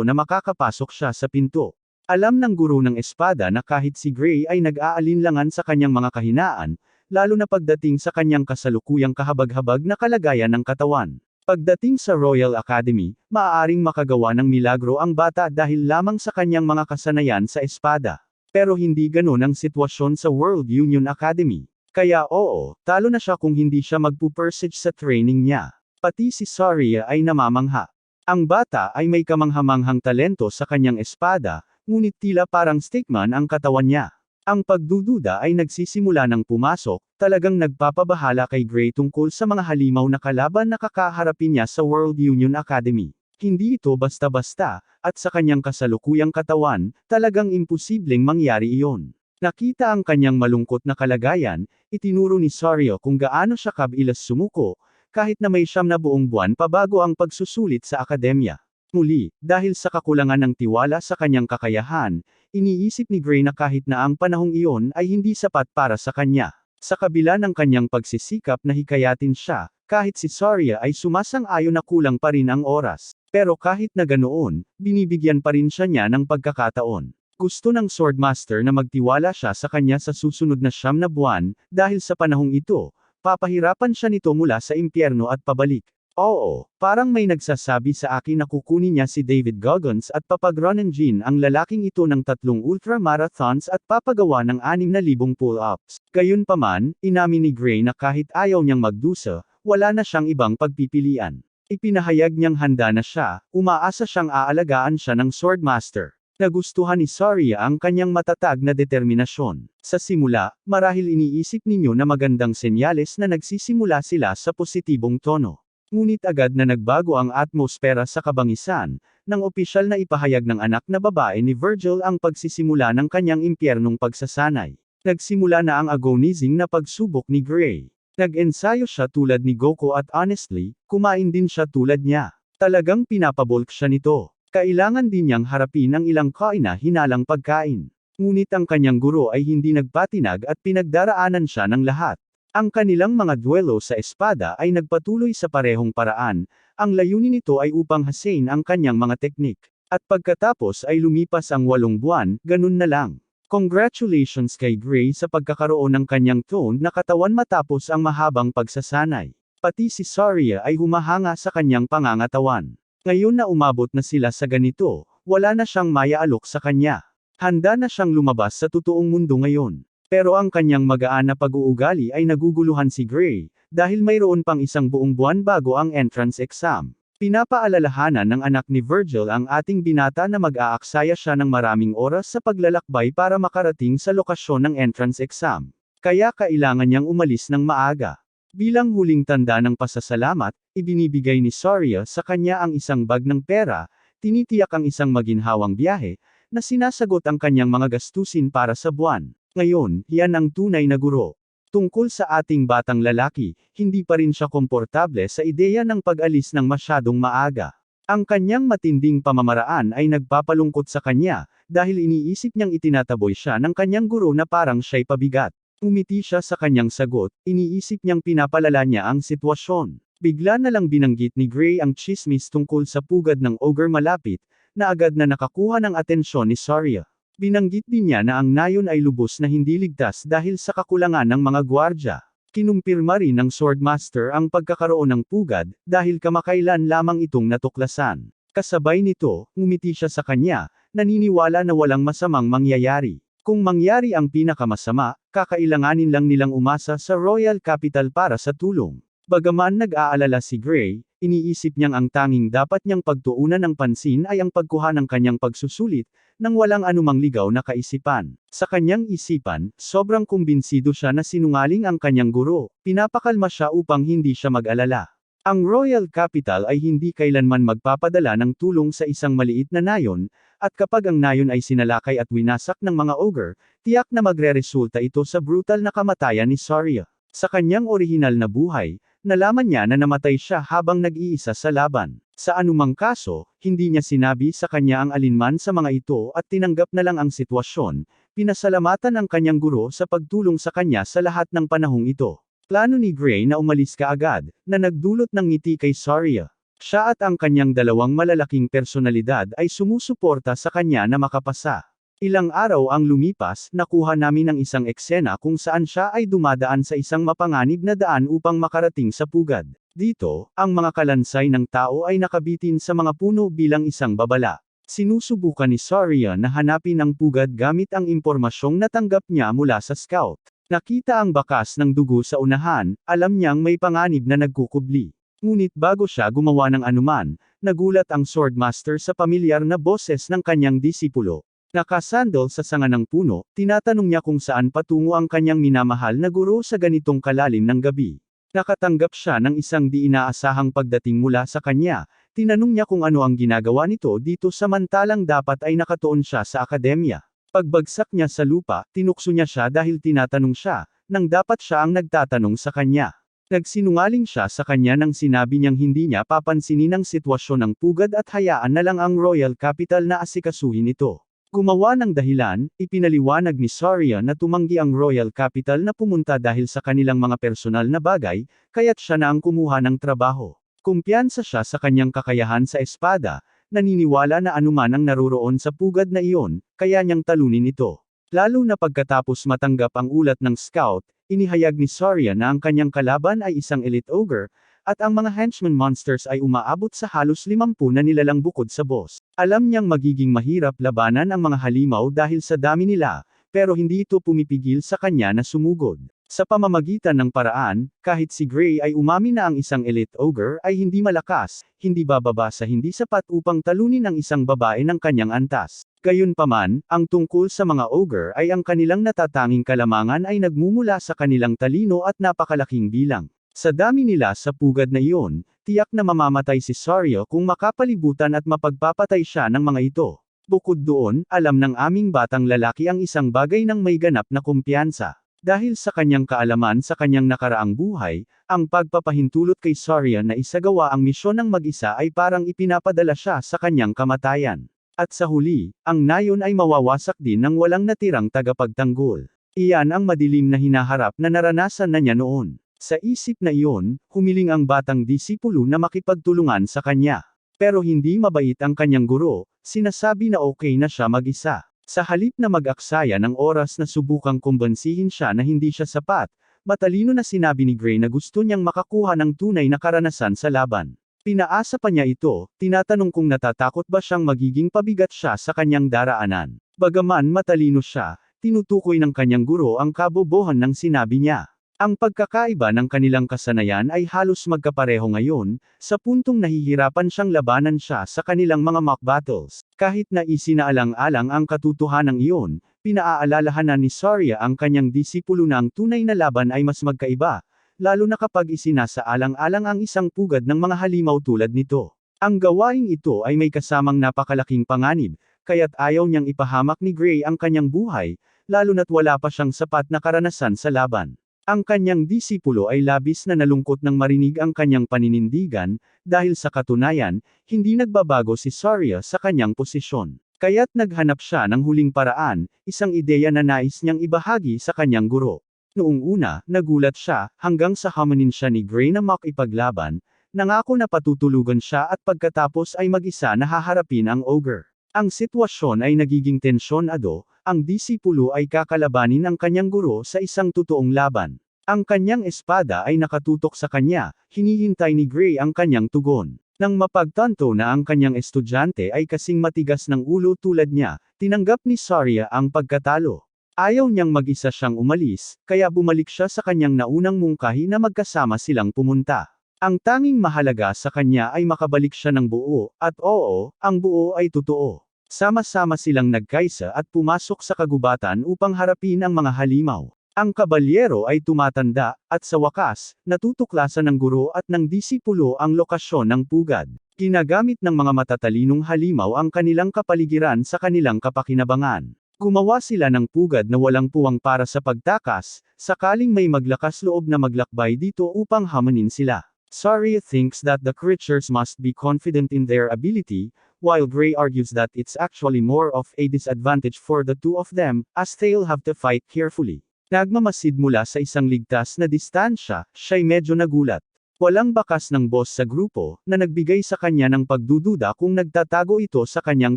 na makakapasok siya sa pinto. Alam ng guro ng espada na kahit si Gray ay nag-aalinlangan sa kanyang mga kahinaan, lalo na pagdating sa kanyang kasalukuyang kahabag-habag na kalagayan ng katawan. Pagdating sa Royal Academy, maaaring makagawa ng milagro ang bata dahil lamang sa kanyang mga kasanayan sa espada. Pero hindi ganon ang sitwasyon sa World Union Academy. Kaya oo, talo na siya kung hindi siya magpupursige sa training niya. Pati si Saria ay namamangha. Ang bata ay may kamanghamanghang talento sa kanyang espada, ngunit tila parang stickman ang katawan niya. Ang pagdududa ay nagsisimula ng pumasok, talagang nagpapabahala kay Gray tungkol sa mga halimaw na kalaban na kakaharapin niya sa World Union Academy. Hindi ito basta-basta, at sa kanyang kasalukuyang katawan, talagang imposibleng mangyari iyon. Nakita ang kanyang malungkot na kalagayan, itinuro ni Saria kung gaano siya kabilas sumuko, kahit na may 9 na buong buwan pa bago ang pagsusulit sa akademya. Muli, dahil sa kakulangan ng tiwala sa kanyang kakayahan, iniisip ni Gray na kahit na ang panahong iyon ay hindi sapat para sa kanya. Sa kabila ng kanyang pagsisikap na hikayatin siya, kahit si Saria ay sumasang-ayon na kulang pa rin ang oras. Pero kahit na ganoon, binibigyan pa rin siya niya ng pagkakataon. Gusto ng Swordmaster na magtiwala siya sa kanya sa susunod na 9 na buwan, dahil sa panahong ito, papahirapan siya nito mula sa impyerno at pabalik. Oo, parang may nagsasabi sa akin na kukunin niya si David Goggins at papag-Ronin ang lalaking ito ng 3 ultramarathons at papagawa ng 6,000 pull-ups. Gayunpaman, inamin ni Gray na kahit ayaw niyang magdusa, wala na siyang ibang pagpipilian. Ipinahayag niyang handa na siya, umaasa siyang aalagaan siya ng Swordmaster. Nagustuhan ni Saria ang kanyang matatag na determinasyon. Sa simula, marahil iniisip ninyo na magandang senyales na nagsisimula sila sa positibong tono. Ngunit agad na nagbago ang atmosfera sa kabangisan, nang opisyal na ipahayag ng anak na babae ni Virgil ang pagsisimula ng kanyang impyernong pagsasanay. Nagsimula na ang agonizing na pagsubok ni Gray. Nag-ensayo siya tulad ni Goku at honestly, kumain din siya tulad niya. Talagang pinapabulk siya nito. Kailangan din niyang harapin ang ilang kaina-hinalang pagkain. Ngunit ang kanyang guro ay hindi nagpatinag at pinagdaraanan siya ng lahat. Ang kanilang mga duelo sa espada ay nagpatuloy sa parehong paraan, ang layunin nito ay upang hasain ang kanyang mga teknik. At pagkatapos ay lumipas ang 8 buwan, ganun na lang. Congratulations kay Gray sa pagkakaroon ng kanyang toned na katawan matapos ang mahabang pagsasanay. Pati si Saria ay humahanga sa kanyang pangangatawan. Ngayon na umabot na sila sa ganito, wala na siyang maya-alok sa kanya. Handa na siyang lumabas sa totoong mundo ngayon. Pero ang kanyang magaan na pag-uugali ay naguguluhan si Gray, dahil mayroon pang 1 buong buwan bago ang entrance exam. Pinapaalalahanan ng anak ni Virgil ang ating binata na mag-aaksaya siya ng maraming oras sa paglalakbay para makarating sa lokasyon ng entrance exam. Kaya kailangan niyang umalis ng maaga. Bilang huling tanda ng pasasalamat, ibinibigay ni Saria sa kanya ang isang bag ng pera, tinitiyak ang isang maginhawang biyahe, na sinasagot ang kanyang mga gastusin para sa buwan. Ngayon, yan ang tunay na guro. Tungkol sa ating batang lalaki, hindi pa rin siya komportable sa ideya ng pag-alis ng masyadong maaga. Ang kanyang matinding pamamaraan ay nagpapalungkot sa kanya, dahil iniisip niyang itinataboy siya ng kanyang guro na parang siya'y pabigat. Umiti siya sa kanyang sagot, iniisip niyang pinapalala niya ang sitwasyon. Bigla na lang binanggit ni Gray ang chismis tungkol sa pugad ng ogre malapit, na agad na nakakuha ng atensyon ni Saria. Binanggit din niya na ang nayon ay lubos na hindi ligtas dahil sa kakulangan ng mga gwardya. Kinumpirma rin ng Swordmaster ang pagkakaroon ng pugad, dahil kamakailan lamang itong natuklasan. Kasabay nito, ngumiti siya sa kanya, naniniwala na walang masamang mangyayari. Kung mangyari ang pinakamasama, kakailanganin lang nilang umasa sa Royal Capital para sa tulong. Bagaman nag-aalala si Gray, iniisip niyang ang tanging dapat niyang pagtuunan ng pansin ay ang pagkuha ng kanyang pagsusulit, nang walang anumang ligaw na kaisipan. Sa kanyang isipan, sobrang kumbinsido siya na sinungaling ang kanyang guro, pinapakalma siya upang hindi siya mag-alala. Ang Royal Capital ay hindi kailanman magpapadala ng tulong sa isang maliit na nayon, at kapag ang nayon ay sinalakay at winasak ng mga ogre, tiyak na magreresulta ito sa brutal na kamatayan ni Saria. Sa kanyang orihinal na buhay, nalaman niya na namatay siya habang nag-iisa sa laban. Sa anumang kaso, hindi niya sinabi sa kanya ang alinman sa mga ito at tinanggap na lang ang sitwasyon, pinasalamatan ang kanyang guro sa pagtulong sa kanya sa lahat ng panahong ito. Plano ni Gray na umalis kaagad, na nagdulot ng ngiti kay Saria. Siya at ang kanyang 2 malalaking personalidad ay sumusuporta sa kanya na makapasa. Ilang araw ang lumipas, nakuha namin ang isang eksena kung saan siya ay dumadaan sa isang mapanganib na daan upang makarating sa pugad. Dito, ang mga kalansay ng tao ay nakabitin sa mga puno bilang isang babala. Sinusubukan ni Saria na hanapin ang pugad gamit ang impormasyong natanggap niya mula sa scout. Nakita ang bakas ng dugo sa unahan, alam niyang may panganib na nagkukubli. Ngunit bago siya gumawa ng anuman, nagulat ang Swordmaster sa pamilyar na boses ng kanyang disipulo. Nakasandal sa sanga ng puno, tinatanong niya kung saan patungo ang kanyang minamahal na guro sa ganitong kalalim ng gabi. Nakatanggap siya ng isang di inaasahang pagdating mula sa kanya, tinanong niya kung ano ang ginagawa nito dito samantalang dapat ay nakatuon siya sa akademya. Pagbagsak niya sa lupa, tinukso niya siya dahil tinatanong siya, nang dapat siya ang nagtatanong sa kanya. Nagsinungaling siya sa kanya nang sinabi niyang hindi niya papansinin ang sitwasyon ng pugad at hayaan na lang ang Royal Capital na asikasuhin ito. Gumawa ng dahilan, ipinaliwanag ni Saria na tumanggi ang Royal Capital na pumunta dahil sa kanilang mga personal na bagay, kaya't siya na ang kumuha ng trabaho. Kumpiyansa siya sa kanyang kakayahan sa espada, naniniwala na anuman ang naruroon sa pugad na iyon, kaya niyang talunin ito. Lalo na pagkatapos matanggap ang ulat ng scout, inihayag ni Saria na ang kanyang kalaban ay isang elite ogre, at ang mga henchman monsters ay umaabot sa halos 50 na nilalang bukod sa boss. Alam niyang magiging mahirap labanan ang mga halimaw dahil sa dami nila, pero hindi ito pumipigil sa kanya na sumugod. Sa pamamagitan ng paraan, kahit si Gray ay umamin na ang isang elite ogre ay hindi malakas, hindi bababa sa hindi sapat upang talunin ang isang babae ng kanyang antas. Gayunpaman, ang tungkol sa mga ogre ay ang kanilang natatanging kalamangan ay nagmumula sa kanilang talino at napakalaking bilang. Sa dami nila sa pugad na iyon, tiyak na mamamatay si Saria kung makapalibutan at mapagpapatay siya ng mga ito. Bukod doon, alam ng aming batang lalaki ang isang bagay ng may ganap na kumpiyansa. Dahil sa kanyang kaalaman sa kanyang nakaraang buhay, ang pagpapahintulot kay Saria na isagawa ang misyon ng mag-isa ay parang ipinapadala siya sa kanyang kamatayan. At sa huli, ang nayon ay mawawasak din ng walang natirang tagapagtanggol. Iyan ang madilim na hinaharap na naranasan na niya noon. Sa isip na iyon, humiling ang batang disipulo na makipagtulungan sa kanya. Pero hindi mabait ang kanyang guro, sinasabi na okay na siya mag-isa. Sa halip na mag-aksaya ng oras na subukang kumbansihin siya na hindi siya sapat, matalino na sinabi ni Gray na gusto niyang makakuha ng tunay na karanasan sa laban. Pinaasa pa niya ito, tinatanong kung natatakot ba siyang magiging pabigat siya sa kanyang daraanan. Bagaman matalino siya, tinutukoy ng kanyang guro ang kabobohan ng sinabi niya. Ang pagkakaiba ng kanilang kasanayan ay halos magkapareho ngayon, sa puntong nahihirapan siyang labanan siya sa kanilang mga mock battles. Kahit na isinaalang-alang ang katotohanan iyon, pinaaalalahanan ni Saria ang kanyang disipulo na ang tunay na laban ay mas magkaiba, lalo na kapag isinasaalang-alang ang isang pugad ng mga halimaw tulad nito. Ang gawaing ito ay may kasamang napakalaking panganib, kaya't ayaw niyang ipahamak ni Gray ang kanyang buhay, lalo na't wala pa siyang sapat na karanasan sa laban. Ang kanyang disipulo ay labis na nalungkot nang marinig ang kanyang paninindigan, dahil sa katunayan, hindi nagbabago si Saria sa kanyang posisyon. Kaya't naghanap siya ng huling paraan, isang ideya na nais niyang ibahagi sa kanyang guro. Noong una, nagulat siya, hanggang sa hamanin siya ni Gray na makipaglaban, nangako na patutulugan siya at pagkatapos ay mag-isa na haharapin ang ogre. Ang sitwasyon ay nagiging tensyonado, ang disipulo ay kakalabanin ang kanyang guro sa isang totoong laban. Ang kanyang espada ay nakatutok sa kanya, hinihintay ni Gray ang kanyang tugon. Nang mapagtanto na ang kanyang estudyante ay kasing matigas ng ulo tulad niya, tinanggap ni Saria ang pagkatalo. Ayaw niyang mag-isa siyang umalis, kaya bumalik siya sa kanyang naunang mungkahi na magkasama silang pumunta. Ang tanging mahalaga sa kanya ay makabalik siya ng buo, at oo, ang buo ay totoo. Sama-sama silang nagkaisa at pumasok sa kagubatan upang harapin ang mga halimaw. Ang kabalyero ay tumatanda, at sa wakas, natutuklasan ng guro at ng disipulo ang lokasyon ng pugad. Ginagamit ng mga matatalinong halimaw ang kanilang kapaligiran sa kanilang kapakinabangan. Gumawa sila ng pugad na walang puwang para sa pagtakas, sakaling may maglakas loob na maglakbay dito upang hamanin sila. Saria thinks that the creatures must be confident in their ability, while Gray argues that it's actually more of a disadvantage for the two of them, as they'll have to fight carefully. Nagmamasid mula sa isang ligtas na distansya, siya'y medyo nagulat. Walang bakas ng boss sa grupo, na nagbigay sa kanya ng pagdududa kung nagtatago ito sa kanyang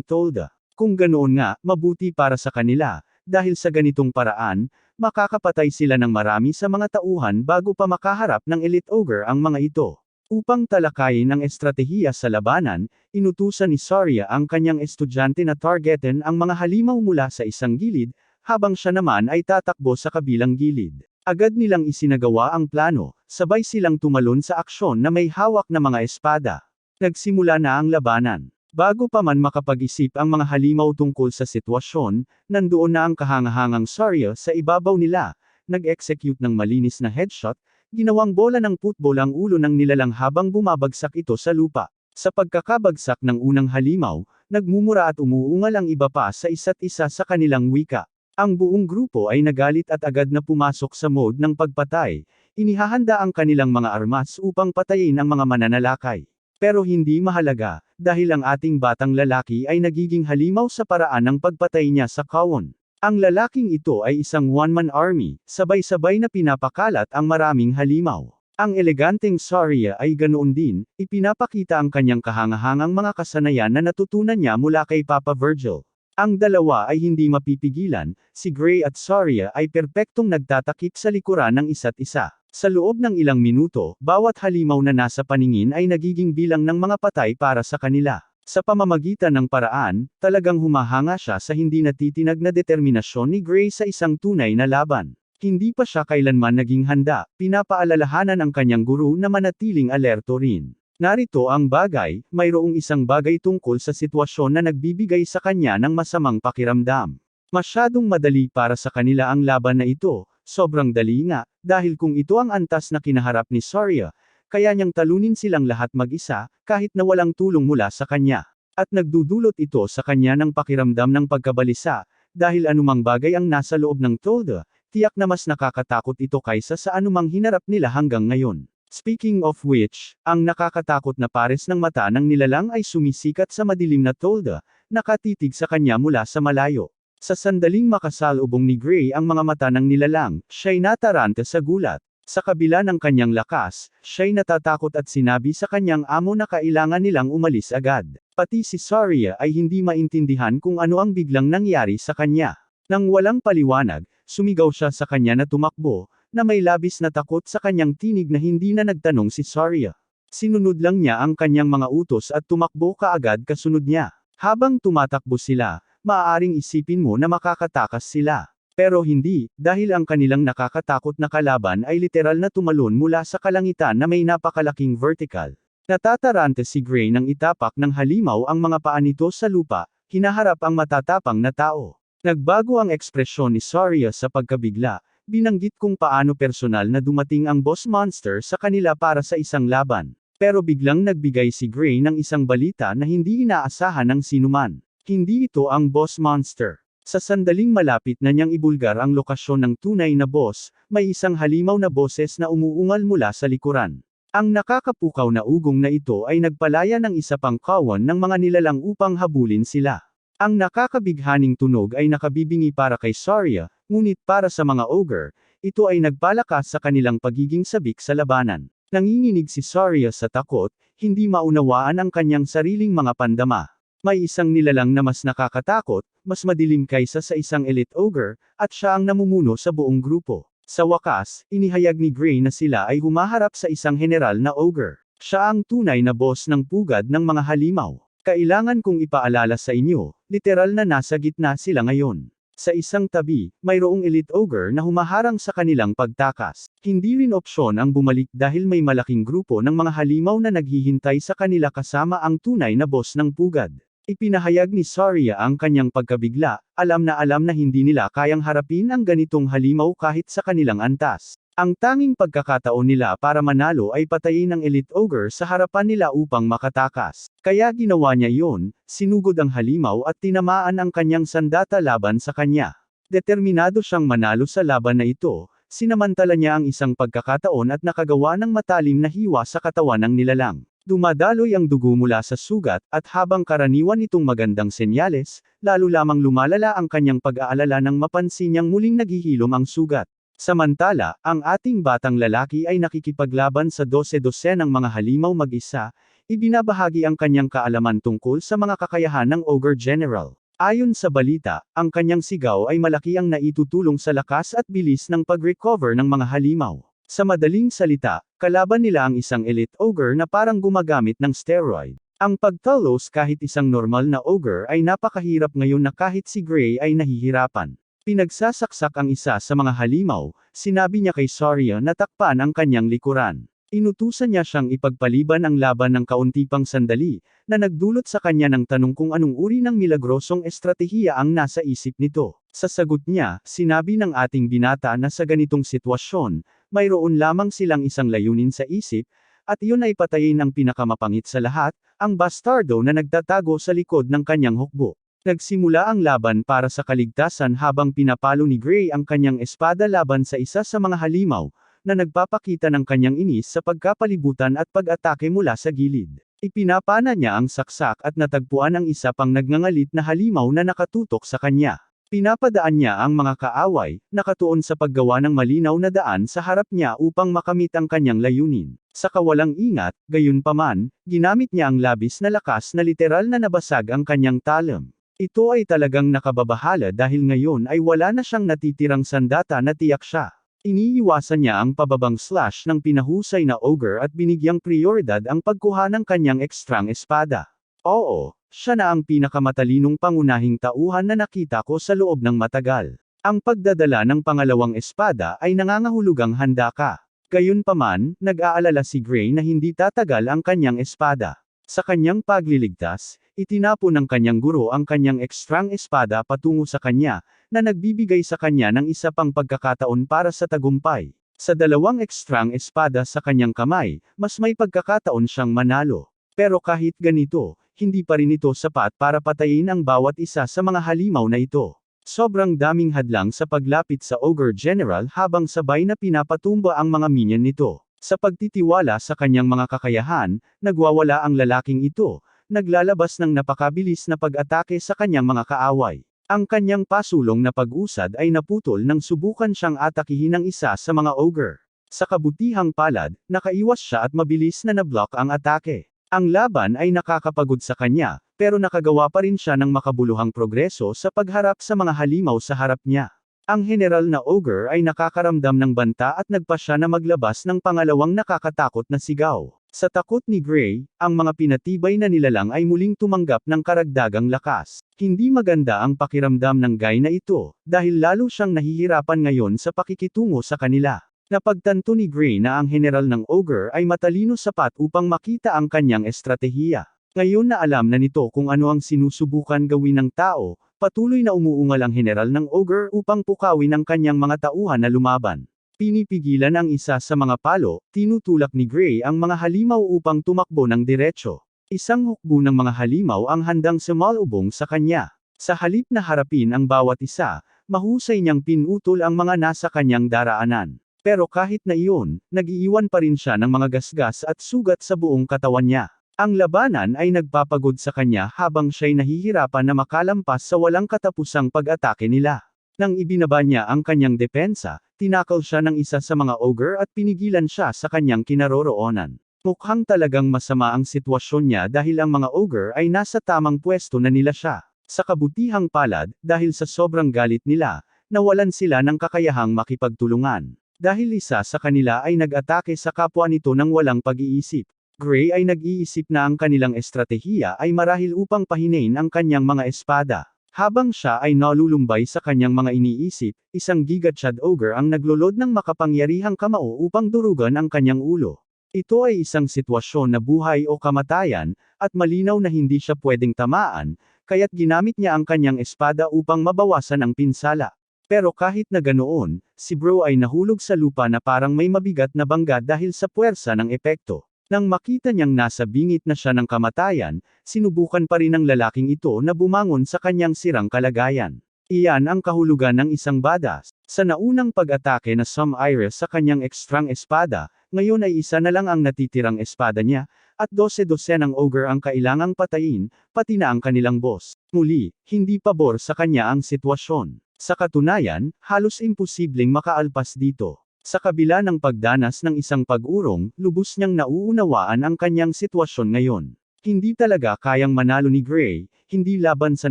tolda. Kung ganoon nga, mabuti para sa kanila, dahil sa ganitong paraan, makakapatay sila ng marami sa mga tauhan bago pa makaharap ng Elite Ogre ang mga ito. Upang talakayin ang estratehiya sa labanan, inutusan ni Saria ang kanyang estudyante na targetin ang mga halimaw mula sa isang gilid, habang siya naman ay tatakbo sa kabilang gilid. Agad nilang isinagawa ang plano, sabay silang tumalon sa aksyon na may hawak na mga espada. Nagsimula na ang labanan. Bago pa man makapag-isip ang mga halimaw tungkol sa sitwasyon, nandoon na ang kahangahangang Saria sa ibabaw nila, nag-execute ng malinis na headshot, ginawang bola ng putbol ang ulo ng nilalang habang bumabagsak ito sa lupa. Sa pagkakabagsak ng unang halimaw, nagmumura at umuungal ang iba pa sa isa't isa sa kanilang wika. Ang buong grupo ay nagalit at agad na pumasok sa mode ng pagpatay, inihahanda ang kanilang mga armas upang patayin ang mga mananalakay. Pero hindi mahalaga, dahil ang ating batang lalaki ay nagiging halimaw sa paraan ng pagpatay niya sa kawon. Ang lalaking ito ay isang one-man army, sabay-sabay na pinapakalat ang maraming halimaw. Ang eleganteng Saria ay ganoon din, ipinapakita ang kanyang kahangahangang mga kasanayan na natutunan niya mula kay Papa Virgil. Ang dalawa ay hindi mapipigilan, si Gray at Saria ay perpektong nagtatakip sa likuran ng isa't isa. Sa loob ng ilang minuto, bawat halimaw na nasa paningin ay nagiging bilang ng mga patay para sa kanila. Sa pamamagitan ng paraan, talagang humahanga siya sa hindi natitinag na determinasyon ni Gray sa isang tunay na laban. Hindi pa siya kailanman naging handa, pinapaalalahanan ang kanyang guro na manatiling alerto rin. Narito ang bagay, mayroong isang bagay tungkol sa sitwasyon na nagbibigay sa kanya ng masamang pakiramdam. Masyadong madali para sa kanila ang laban na ito, sobrang dali nga, dahil kung ito ang antas na kinaharap ni Saria, kaya niyang talunin silang lahat mag-isa, kahit na walang tulong mula sa kanya. At nagdudulot ito sa kanya ng pakiramdam ng pagkabalisa, dahil anumang bagay ang nasa loob ng tolda, tiyak na mas nakakatakot ito kaysa sa anumang hinarap nila hanggang ngayon. Speaking of which, ang nakakatakot na pares ng mata ng nilalang ay sumisikat sa madilim na tolda, nakatitig sa kanya mula sa malayo. Sa sandaling makasalubong ni Gray ang mga mata ng nilalang, siya'y nataranta sa gulat. Sa kabila ng kanyang lakas, siya'y natatakot at sinabi sa kanyang amo na kailangan nilang umalis agad. Pati si Saria ay hindi maintindihan kung ano ang biglang nangyari sa kanya. Nang walang paliwanag, sumigaw siya sa kanya na tumakbo, na may labis na takot sa kanyang tinig na hindi na nagtanong si Saria. Sinunod lang niya ang kanyang mga utos at tumakbo kaagad kasunod niya. Habang tumatakbo sila, maaaring isipin mo na makakatakas sila. Pero hindi, dahil ang kanilang nakakatakot na kalaban ay literal na tumalon mula sa kalangitan na may napakalaking vertical. Natataranta si Gray nang itapak ng halimaw ang mga paa nito sa lupa, hinaharap ang matatapang na tao. Nagbago ang ekspresyon ni Saria sa pagkabigla, binanggit kung paano personal na dumating ang boss monster sa kanila para sa isang laban. Pero biglang nagbigay si Gray ng isang balita na hindi inaasahan ng sinuman. Hindi ito ang boss monster. Sa sandaling malapit na niyang ibulgar ang lokasyon ng tunay na boss, may isang halimaw na boses na umuungal mula sa likuran. Ang nakakapukaw na ugong na ito ay nagpalaya ng isa pang kawan ng mga nilalang upang habulin sila. Ang nakakabighaning tunog ay nakabibingi para kay Saria, ngunit para sa mga ogre, ito ay nagpalakas sa kanilang pagiging sabik sa labanan. Nanginginig si Saria sa takot, hindi maunawaan ang kanyang sariling mga pandama. May isang nilalang na mas nakakatakot, mas madilim kaysa sa isang elite ogre, at siya ang namumuno sa buong grupo. Sa wakas, inihayag ni Gray na sila ay humaharap sa isang general na ogre. Siya ang tunay na boss ng pugad ng mga halimaw. Kailangan kong ipaalala sa inyo, literal na nasa gitna sila ngayon. Sa isang tabi, mayroong elite ogre na humaharang sa kanilang pagtakas. Hindi rin opsyon ang bumalik dahil may malaking grupo ng mga halimaw na naghihintay sa kanila kasama ang tunay na boss ng pugad. Ipinahayag ni Saria ang kanyang pagkabigla, alam na hindi nila kayang harapin ang ganitong halimaw kahit sa kanilang antas. Ang tanging pagkakataon nila para manalo ay patayin ang elite ogre sa harapan nila upang makatakas. Kaya ginawa niya iyon, sinugod ang halimaw at tinamaan ang kanyang sandata laban sa kanya. Determinado siyang manalo sa laban na ito, sinamantala niya ang isang pagkakataon at nakagawa ng matalim na hiwa sa katawan ng nilalang. Dumadaloy ang dugo mula sa sugat, at habang karaniwan itong magandang senyales, lalo lamang lumalala ang kanyang pag-aalala nang mapansin niyang muling naghihilom ang sugat. Samantala, ang ating batang lalaki ay nakikipaglaban sa 12 ng mga halimaw mag-isa, ibinabahagi ang kanyang kaalaman tungkol sa mga kakayahan ng Ogre General. Ayon sa balita, ang kanyang sigaw ay malaki ang naitutulong sa lakas at bilis ng pag-recover ng mga halimaw. Sa madaling salita, kalaban nila ang isang elite ogre na parang gumagamit ng steroid. Ang pagtalos kahit isang normal na ogre ay napakahirap ngayon na kahit si Gray ay nahihirapan. Pinagsasaksak ang isa sa mga halimaw, sinabi niya kay Saria na takpan ang kanyang likuran. Inutusan niya siyang ipagpaliban ang laban ng kaunti pang sandali, na nagdulot sa kanya ng tanong kung anong uri ng milagrosong estratehiya ang nasa isip nito. Sa sagot niya, sinabi ng ating binata na sa ganitong sitwasyon, mayroon lamang silang isang layunin sa isip, at iyon ay patayin ang pinakamapangit sa lahat, ang bastardo na nagtatago sa likod ng kanyang hukbo. Nagsimula ang laban para sa kaligtasan habang pinapalo ni Gray ang kanyang espada laban sa isa sa mga halimaw, na nagpapakita ng kanyang inis sa pagkapalibutan at pag-atake mula sa gilid. Ipinapana niya ang saksak at natagpuan ang isa pang nagngangalit na halimaw na nakatutok sa kanya. Pinapadaan niya ang mga kaaway, nakatuon sa paggawa ng malinaw na daan sa harap niya upang makamit ang kanyang layunin. Sa kawalang ingat, gayunpaman, ginamit niya ang labis na lakas na literal na nabasag ang kanyang talem. Ito ay talagang nakababahala dahil ngayon ay wala na siyang natitirang sandata na tiyak siya. Iniiwasan niya ang pababang slash ng pinahusay na ogre at binigyang prioridad ang pagkuha ng kanyang ekstrang espada. Oo, siya na ang pinakamatalinong pangunahing tauhan na nakita ko sa loob ng matagal. Ang pagdadala ng pangalawang espada ay nangangahulugang handa ka. Gayunpaman, nag-aalala si Gray na hindi tatagal ang kanyang espada. Sa kanyang pagliligtas, itinapon ng kanyang guro ang kanyang ekstrang espada patungo sa kanya, na nagbibigay sa kanya ng isa pang pagkakataon para sa tagumpay. Sa dalawang ekstrang espada sa kanyang kamay, mas may pagkakataon siyang manalo. Pero kahit ganito, hindi pa rin ito sapat para patayin ang bawat isa sa mga halimaw na ito. Sobrang daming hadlang sa paglapit sa Ogre General habang sabay na pinapatumba ang mga minion nito. Sa pagtitiwala sa kanyang mga kakayahan, nagwawala ang lalaking ito, naglalabas ng napakabilis na pag-atake sa kanyang mga kaaway. Ang kanyang pasulong na pag-usad ay naputol nang subukan siyang atakihin ng isa sa mga ogre. Sa kabutihang palad, nakaiwas siya at mabilis na nablock ang atake. Ang laban ay nakakapagod sa kanya, pero nakagawa pa rin siya ng makabuluhang progreso sa pagharap sa mga halimaw sa harap niya. Ang general na ogre ay nakakaramdam ng banta at nagpa siya na maglabas ng pangalawang nakakatakot na sigaw. Sa takot ni Gray, ang mga pinatibay na nilalang ay muling tumanggap ng karagdagang lakas. Hindi maganda ang pakiramdam ng guy na ito, dahil lalo siyang nahihirapan ngayon sa pakikitungo sa kanila. Napagtanto ni Gray na ang general ng ogre ay matalino sapat upang makita ang kanyang estratehiya. Ngayon na alam na nito kung ano ang sinusubukan gawin ng tao, patuloy na umuungal ang general ng ogre upang pukawin ang kanyang mga tauhan na lumaban. Pinipigilan ang isa sa mga palo, tinutulak ni Gray ang mga halimaw upang tumakbo ng diretso. Isang hukbo ng mga halimaw ang handang sumalubong sa kanya. Sa halip na harapin ang bawat isa, mahusay niyang pinutol ang mga nasa kanyang daraanan. Pero kahit na iyon, nag-iiwan pa rin siya ng mga gasgas at sugat sa buong katawan niya. Ang labanan ay nagpapagod sa kanya habang siya'y nahihirapan na makalampas sa walang katapusang pag-atake nila. Nang ibinaba niya ang kanyang depensa, tinakal siya ng isa sa mga ogre at pinigilan siya sa kanyang kinaroroonan. Mukhang talagang masama ang sitwasyon niya dahil ang mga ogre ay nasa tamang pwesto na nila siya. Sa kabutihang palad, dahil sa sobrang galit nila, nawalan sila ng kakayahang makipagtulungan. Dahil isa sa kanila ay nag-atake sa kapwa nito ng walang pag-iisip. Gray ay nag-iisip na ang kanilang estratehiya ay marahil upang pahinain ang kanyang mga espada. Habang siya ay nalulumbay sa kanyang mga iniisip, isang Gigachad Ogre ang naglolod ng makapangyarihang kamao upang durugan ang kanyang ulo. Ito ay isang sitwasyon na buhay o kamatayan, at malinaw na hindi siya pwedeng tamaan, kaya't ginamit niya ang kanyang espada upang mabawasan ang pinsala. Pero kahit na ganoon, si Bro ay nahulog sa lupa na parang may mabigat na bangga dahil sa puwersa ng epekto. Nang makita niyang nasa bingit na siya ng kamatayan, sinubukan pa rin ng lalaking ito na bumangon sa kanyang sirang kalagayan. Iyan ang kahulugan ng isang badass. Sa naunang pag-atake na Some Iris sa kanyang ekstrang espada, ngayon ay isa na lang ang natitirang espada niya, at 12-12 ng ogre ang kailangang patayin, pati na ang kanilang boss. Muli, hindi pabor sa kanya ang sitwasyon. Sa katunayan, halos imposibleng makaalpas dito. Sa kabila ng pagdanas ng isang pag-urong, lubos niyang nauunawaan ang kanyang sitwasyon ngayon. Hindi talaga kayang manalo ni Gray, hindi laban sa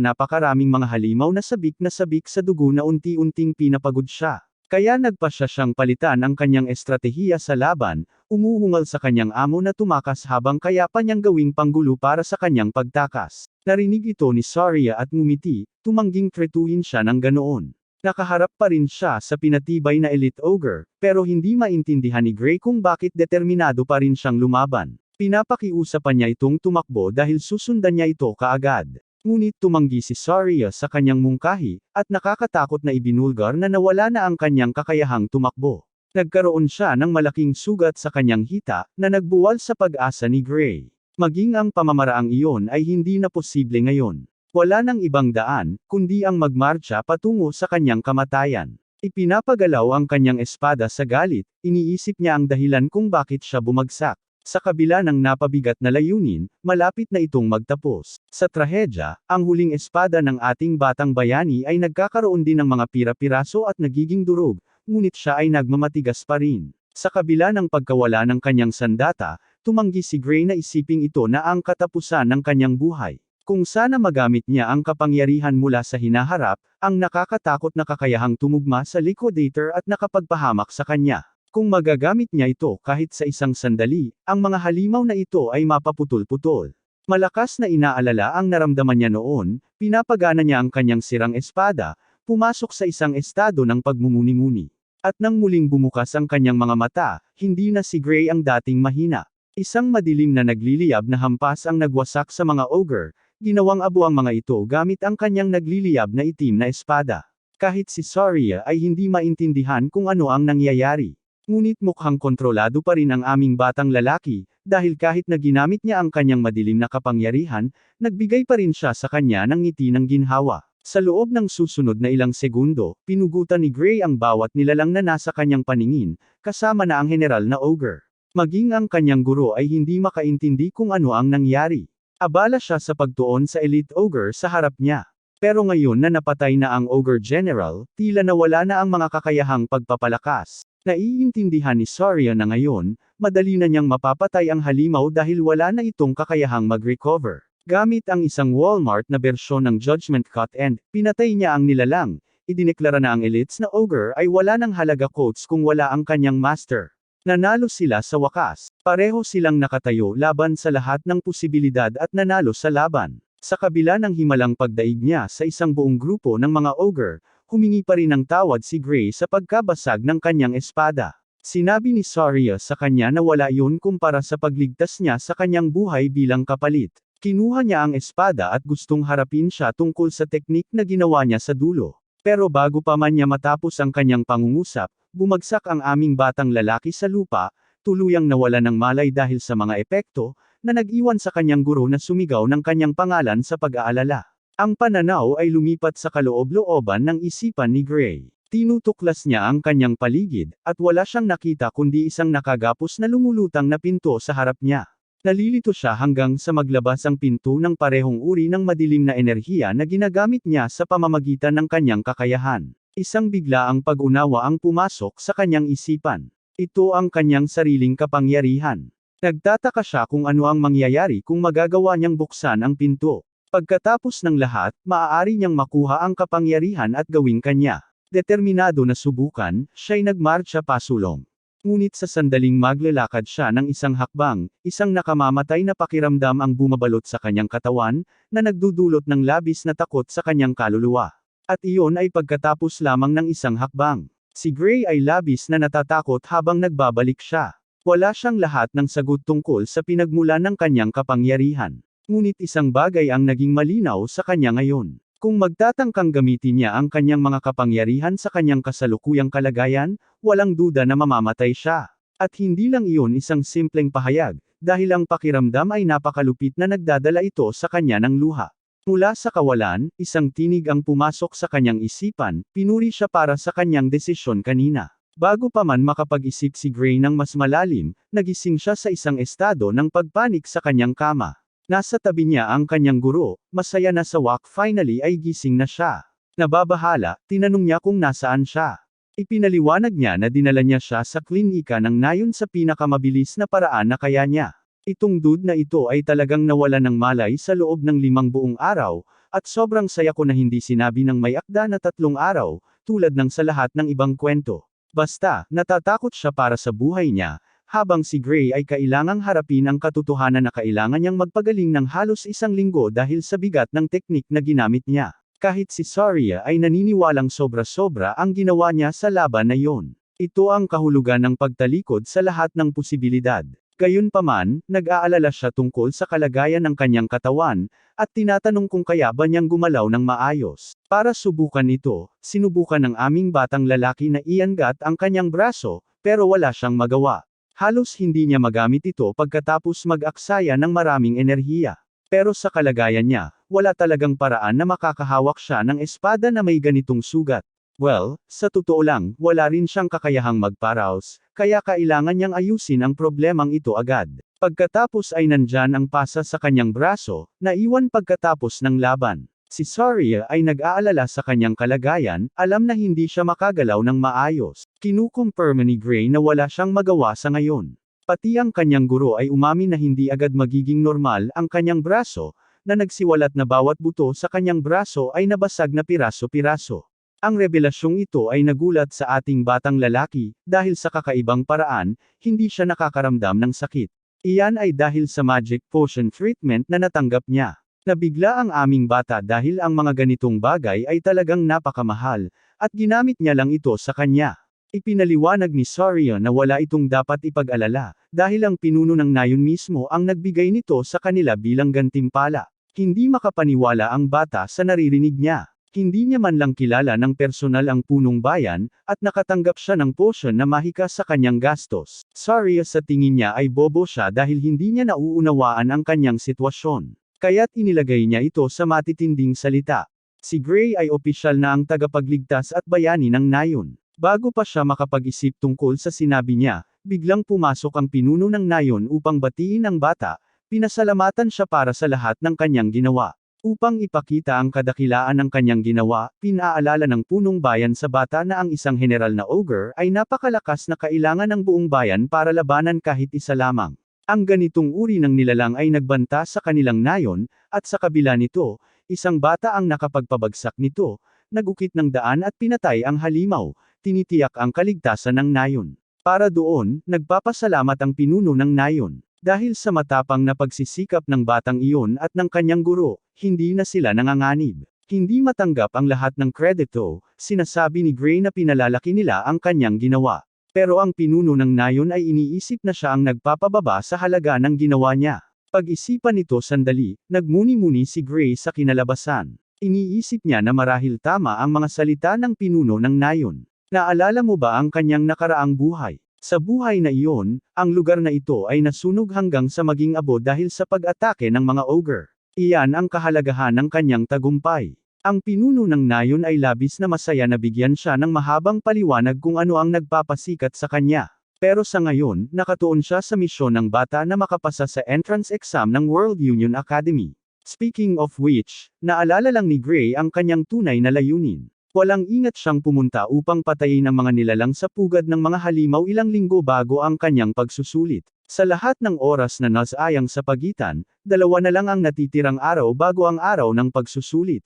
napakaraming mga halimaw na sabik sa dugo na unti-unting pinapagod siya. Kaya nagpa siyang palitan ang kanyang estratehiya sa laban, umuungal sa kanyang amo na tumakas habang kaya pa niyang gawing panggulo para sa kanyang pagtakas. Narinig ito ni Saria at ngumiti, tumangging tretuhin siya ng ganoon. Nakaharap pa rin siya sa pinatibay na Elite Ogre, pero hindi maintindihan ni Gray kung bakit determinado pa rin siyang lumaban. Pinapakiusapan niya itong tumakbo dahil susundan niya ito kaagad. Ngunit tumanggi si Saria sa kanyang mungkahi, at nakakatakot na ibinulgar na nawala na ang kanyang kakayahang tumakbo. Nagkaroon siya ng malaking sugat sa kanyang hita, na nagbuwal sa pag-asa ni Gray. Maging ang pamamaraang iyon ay hindi na posible ngayon. Wala nang ibang daan, kundi ang magmarcha patungo sa kanyang kamatayan. Ipinapagalaw ang kanyang espada sa galit, iniisip niya ang dahilan kung bakit siya bumagsak. Sa kabila ng napabigat na layunin, malapit na itong magtapos. Sa trahedya, ang huling espada ng ating batang bayani ay nagkakaroon din ng mga pira-piraso at nagiging durog, ngunit siya ay nagmamatigas pa rin. Sa kabila ng pagkawala ng kanyang sandata, tumanggi si Gray na isiping ito na ang katapusan ng kanyang buhay. Kung sana magamit niya ang kapangyarihan mula sa hinaharap, ang nakakatakot na kakayahang tumugma sa liquidator at nakapagpahamak sa kanya. Kung magagamit niya ito kahit sa isang sandali, ang mga halimaw na ito ay mapaputol-putol. Malakas na inaalala ang naramdaman niya noon, pinapagana niya ang kanyang sirang espada, pumasok sa isang estado ng pagmumuni-muni. At nang muling bumukas ang kanyang mga mata, hindi na si Gray ang dating mahina. Isang madilim na nagliliyab na hampas ang nagwasak sa mga ogre, ginawang abo ang mga ito gamit ang kanyang nagliliyab na itim na espada. Kahit si Saria ay hindi maintindihan kung ano ang nangyayari. Ngunit mukhang kontrolado pa rin ang aming batang lalaki, dahil kahit na ginamit niya ang kanyang madilim na kapangyarihan, nagbigay pa rin siya sa kanya ng ngiti ng ginhawa. Sa loob ng susunod na ilang segundo, pinugutan ni Gray ang bawat nilalang na nasa kanyang paningin, kasama na ang general na ogre. Maging ang kanyang guro ay hindi makaintindi kung ano ang nangyari. Abala siya sa pagtuon sa Elite Ogre sa harap niya. Pero ngayon na napatay na ang Ogre General, tila nawala na ang mga kakayahang pagpapalakas. Naiintindihan ni Saria na ngayon, madali na niyang mapapatay ang halimaw dahil wala na itong kakayahang mag-recover. Gamit ang isang Walmart na bersyon ng Judgment Cut and, pinatay niya ang nilalang. Idineklara na ang elites na Ogre ay wala ng halaga quotes kung wala ang kanyang master. Nanalo sila sa wakas. Pareho silang nakatayo laban sa lahat ng posibilidad at nanalo sa laban. Sa kabila ng himalang pagdaig niya sa isang buong grupo ng mga Ogre, humingi pa rin ng tawad si Gray sa pagkabasag ng kanyang espada. Sinabi ni Saria sa kanya na wala yun kumpara sa pagligtas niya sa kanyang buhay bilang kapalit. Kinuha niya ang espada at gustong harapin siya tungkol sa teknik na ginawa niya sa dulo. Pero bago pa man niya matapos ang kanyang pangungusap, bumagsak ang aming batang lalaki sa lupa, tuluyang nawala ng malay dahil sa mga epekto, na nag-iwan sa kanyang guro na sumigaw ng kanyang pangalan sa pag-aalala. Ang pananaw ay lumipat sa kaloob-looban ng isipan ni Gray. Tinutuklas niya ang kanyang paligid, at wala siyang nakita kundi isang nakagapos na lumulutang na pinto sa harap niya. Nalilito siya hanggang sa maglabas ang pinto ng parehong uri ng madilim na enerhiya na ginagamit niya sa pamamagitan ng kanyang kakayahan. Isang biglaang pag-unawa ang pumasok sa kanyang isipan. Ito ang kanyang sariling kapangyarihan. Nagtataka siya kung ano ang mangyayari kung magagawa niyang buksan ang pinto. Pagkatapos ng lahat, maaari niyang makuha ang kapangyarihan at gawing kanya. Determinado na subukan, siya'y nagmarcha pasulong. Ngunit sa sandaling maglalakad siya ng isang hakbang, isang nakamamatay na pakiramdam ang bumabalot sa kanyang katawan, na nagdudulot ng labis na takot sa kanyang kaluluwa. At iyon ay pagkatapos lamang ng isang hakbang. Si Gray ay labis na natatakot habang nagbabalik siya. Wala siyang lahat ng sagot tungkol sa pinagmulan ng kanyang kapangyarihan. Ngunit isang bagay ang naging malinaw sa kanya ngayon. Kung magtatangkang gamitin niya ang kanyang mga kapangyarihan sa kanyang kasalukuyang kalagayan, walang duda na mamamatay siya. At hindi lang iyon isang simpleng pahayag, dahil ang pakiramdam ay napakalupit na nagdadala ito sa kanya ng luha. Mula sa kawalan, isang tinig ang pumasok sa kanyang isipan, pinuri siya para sa kanyang desisyon kanina. Bago pa man makapag-isip si Gray ng mas malalim, nagising siya sa isang estado ng pagpanik sa kanyang kama. Nasa tabi niya ang kanyang guro, masaya na sa finally ay gising na siya. Nababahala, tinanong niya kung nasaan siya. Ipinaliwanag niya na dinala niya siya sa klinika ng nayon sa pinakamabilis na paraan na kaya niya. Itong dude na ito ay talagang nawala ng malay sa loob ng 5 buong araw, at sobrang saya ko na hindi sinabi ng may akda na 3 araw, tulad ng sa lahat ng ibang kwento. Basta, natatakot siya para sa buhay niya, habang si Gray ay kailangang harapin ang katotohanan na kailangan niyang magpagaling ng halos 1 linggo dahil sa bigat ng teknik na ginamit niya. Kahit si Saria ay naniniwalang sobra-sobra ang ginawa niya sa laban na iyon. Ito ang kahulugan ng pagtalikod sa lahat ng posibilidad. Gayunpaman, nag-aalala siya tungkol sa kalagayan ng kanyang katawan, at tinatanong kung kaya ba niyang gumalaw ng maayos. Para subukan ito, sinubukan ng aming batang lalaki na iangat ang kanyang braso, pero wala siyang magawa. Halos hindi niya magamit ito pagkatapos mag-aksaya ng maraming enerhiya. Pero sa kalagayan niya, wala talagang paraan na makakahawak siya ng espada na may ganitong sugat. Well, sa totoo lang, wala rin siyang kakayahang magparaos, kaya kailangan niyang ayusin ang problemang ito agad. Pagkatapos ay nandyan ang pasa sa kanyang braso, naiwan pagkatapos ng laban. Si Saria ay nag-aalala sa kanyang kalagayan, alam na hindi siya makagalaw ng maayos. Kinukumpirma ni Gray na wala siyang magawa sa ngayon. Pati ang kanyang guro ay umamin na hindi agad magiging normal ang kanyang braso, na nagsiwalat na bawat buto sa kanyang braso ay nabasag na piraso-piraso. Ang revelasyong ito ay nagulat sa ating batang lalaki, dahil sa kakaibang paraan, hindi siya nakakaramdam ng sakit. Iyan ay dahil sa magic potion treatment na natanggap niya. Nabigla ang aming bata dahil ang mga ganitong bagay ay talagang napakamahal, at ginamit niya lang ito sa kanya. Ipinaliwanag ni Saria na wala itong dapat ipag-alala, dahil ang pinuno ng nayon mismo ang nagbigay nito sa kanila bilang gantimpala. Hindi makapaniwala ang bata sa naririnig niya. Hindi niya man lang kilala ng personal ang punong bayan, at nakatanggap siya ng potion na mahika sa kanyang gastos. Saria sa tingin niya ay bobo siya dahil hindi niya nauunawaan ang kanyang sitwasyon. Kaya't inilagay niya ito sa matitinding salita. Si Gray ay opisyal na ang tagapagligtas at bayani ng nayon. Bago pa siya makapag-isip tungkol sa sinabi niya, biglang pumasok ang pinuno ng nayon upang batiin ang bata, pinasalamatan siya para sa lahat ng kanyang ginawa. Upang ipakita ang kadakilaan ng kanyang ginawa, pinaalala ng punong bayan sa bata na ang isang general na ogre ay napakalakas na kailangan ng buong bayan para labanan kahit isa lamang. Ang ganitong uri ng nilalang ay nagbanta sa kanilang nayon, at sa kabila nito, isang bata ang nakapagpabagsak nito, nagukit ng daan at pinatay ang halimaw, tinitiyak ang kaligtasan ng nayon. Para doon, nagpapasalamat ang pinuno ng nayon. Dahil sa matapang na pagsisikap ng batang iyon at ng kanyang guro, hindi na sila nanganganib. Hindi matanggap ang lahat ng kredito, sinasabi ni Gray na pinalalaki nila ang kanyang ginawa. Pero ang pinuno ng nayon ay iniisip na siya ang nagpapababa sa halaga ng ginawa niya. Pag-isipan nito sandali, nagmuni-muni si Gray sa kinalabasan. Iniisip niya na marahil tama ang mga salita ng pinuno ng nayon. Naalala mo ba ang kanyang nakaraang buhay? Sa buhay na iyon, ang lugar na ito ay nasunog hanggang sa maging abo dahil sa pag-atake ng mga ogre. Iyan ang kahalagahan ng kanyang tagumpay. Ang pinuno ng nayon ay labis na masaya na bigyan siya ng mahabang paliwanag kung ano ang nagpapasikat sa kanya. Pero sa ngayon, nakatuon siya sa misyon ng bata na makapasa sa entrance exam ng World Union Academy. Speaking of which, naalala lang ni Gray ang kanyang tunay na layunin. Walang ingat siyang pumunta upang patayin ang mga nilalang sa pugad ng mga halimaw ilang linggo bago ang kanyang pagsusulit. Sa lahat ng oras na nasayang sa pagitan, 2 na lang ang natitirang araw bago ang araw ng pagsusulit.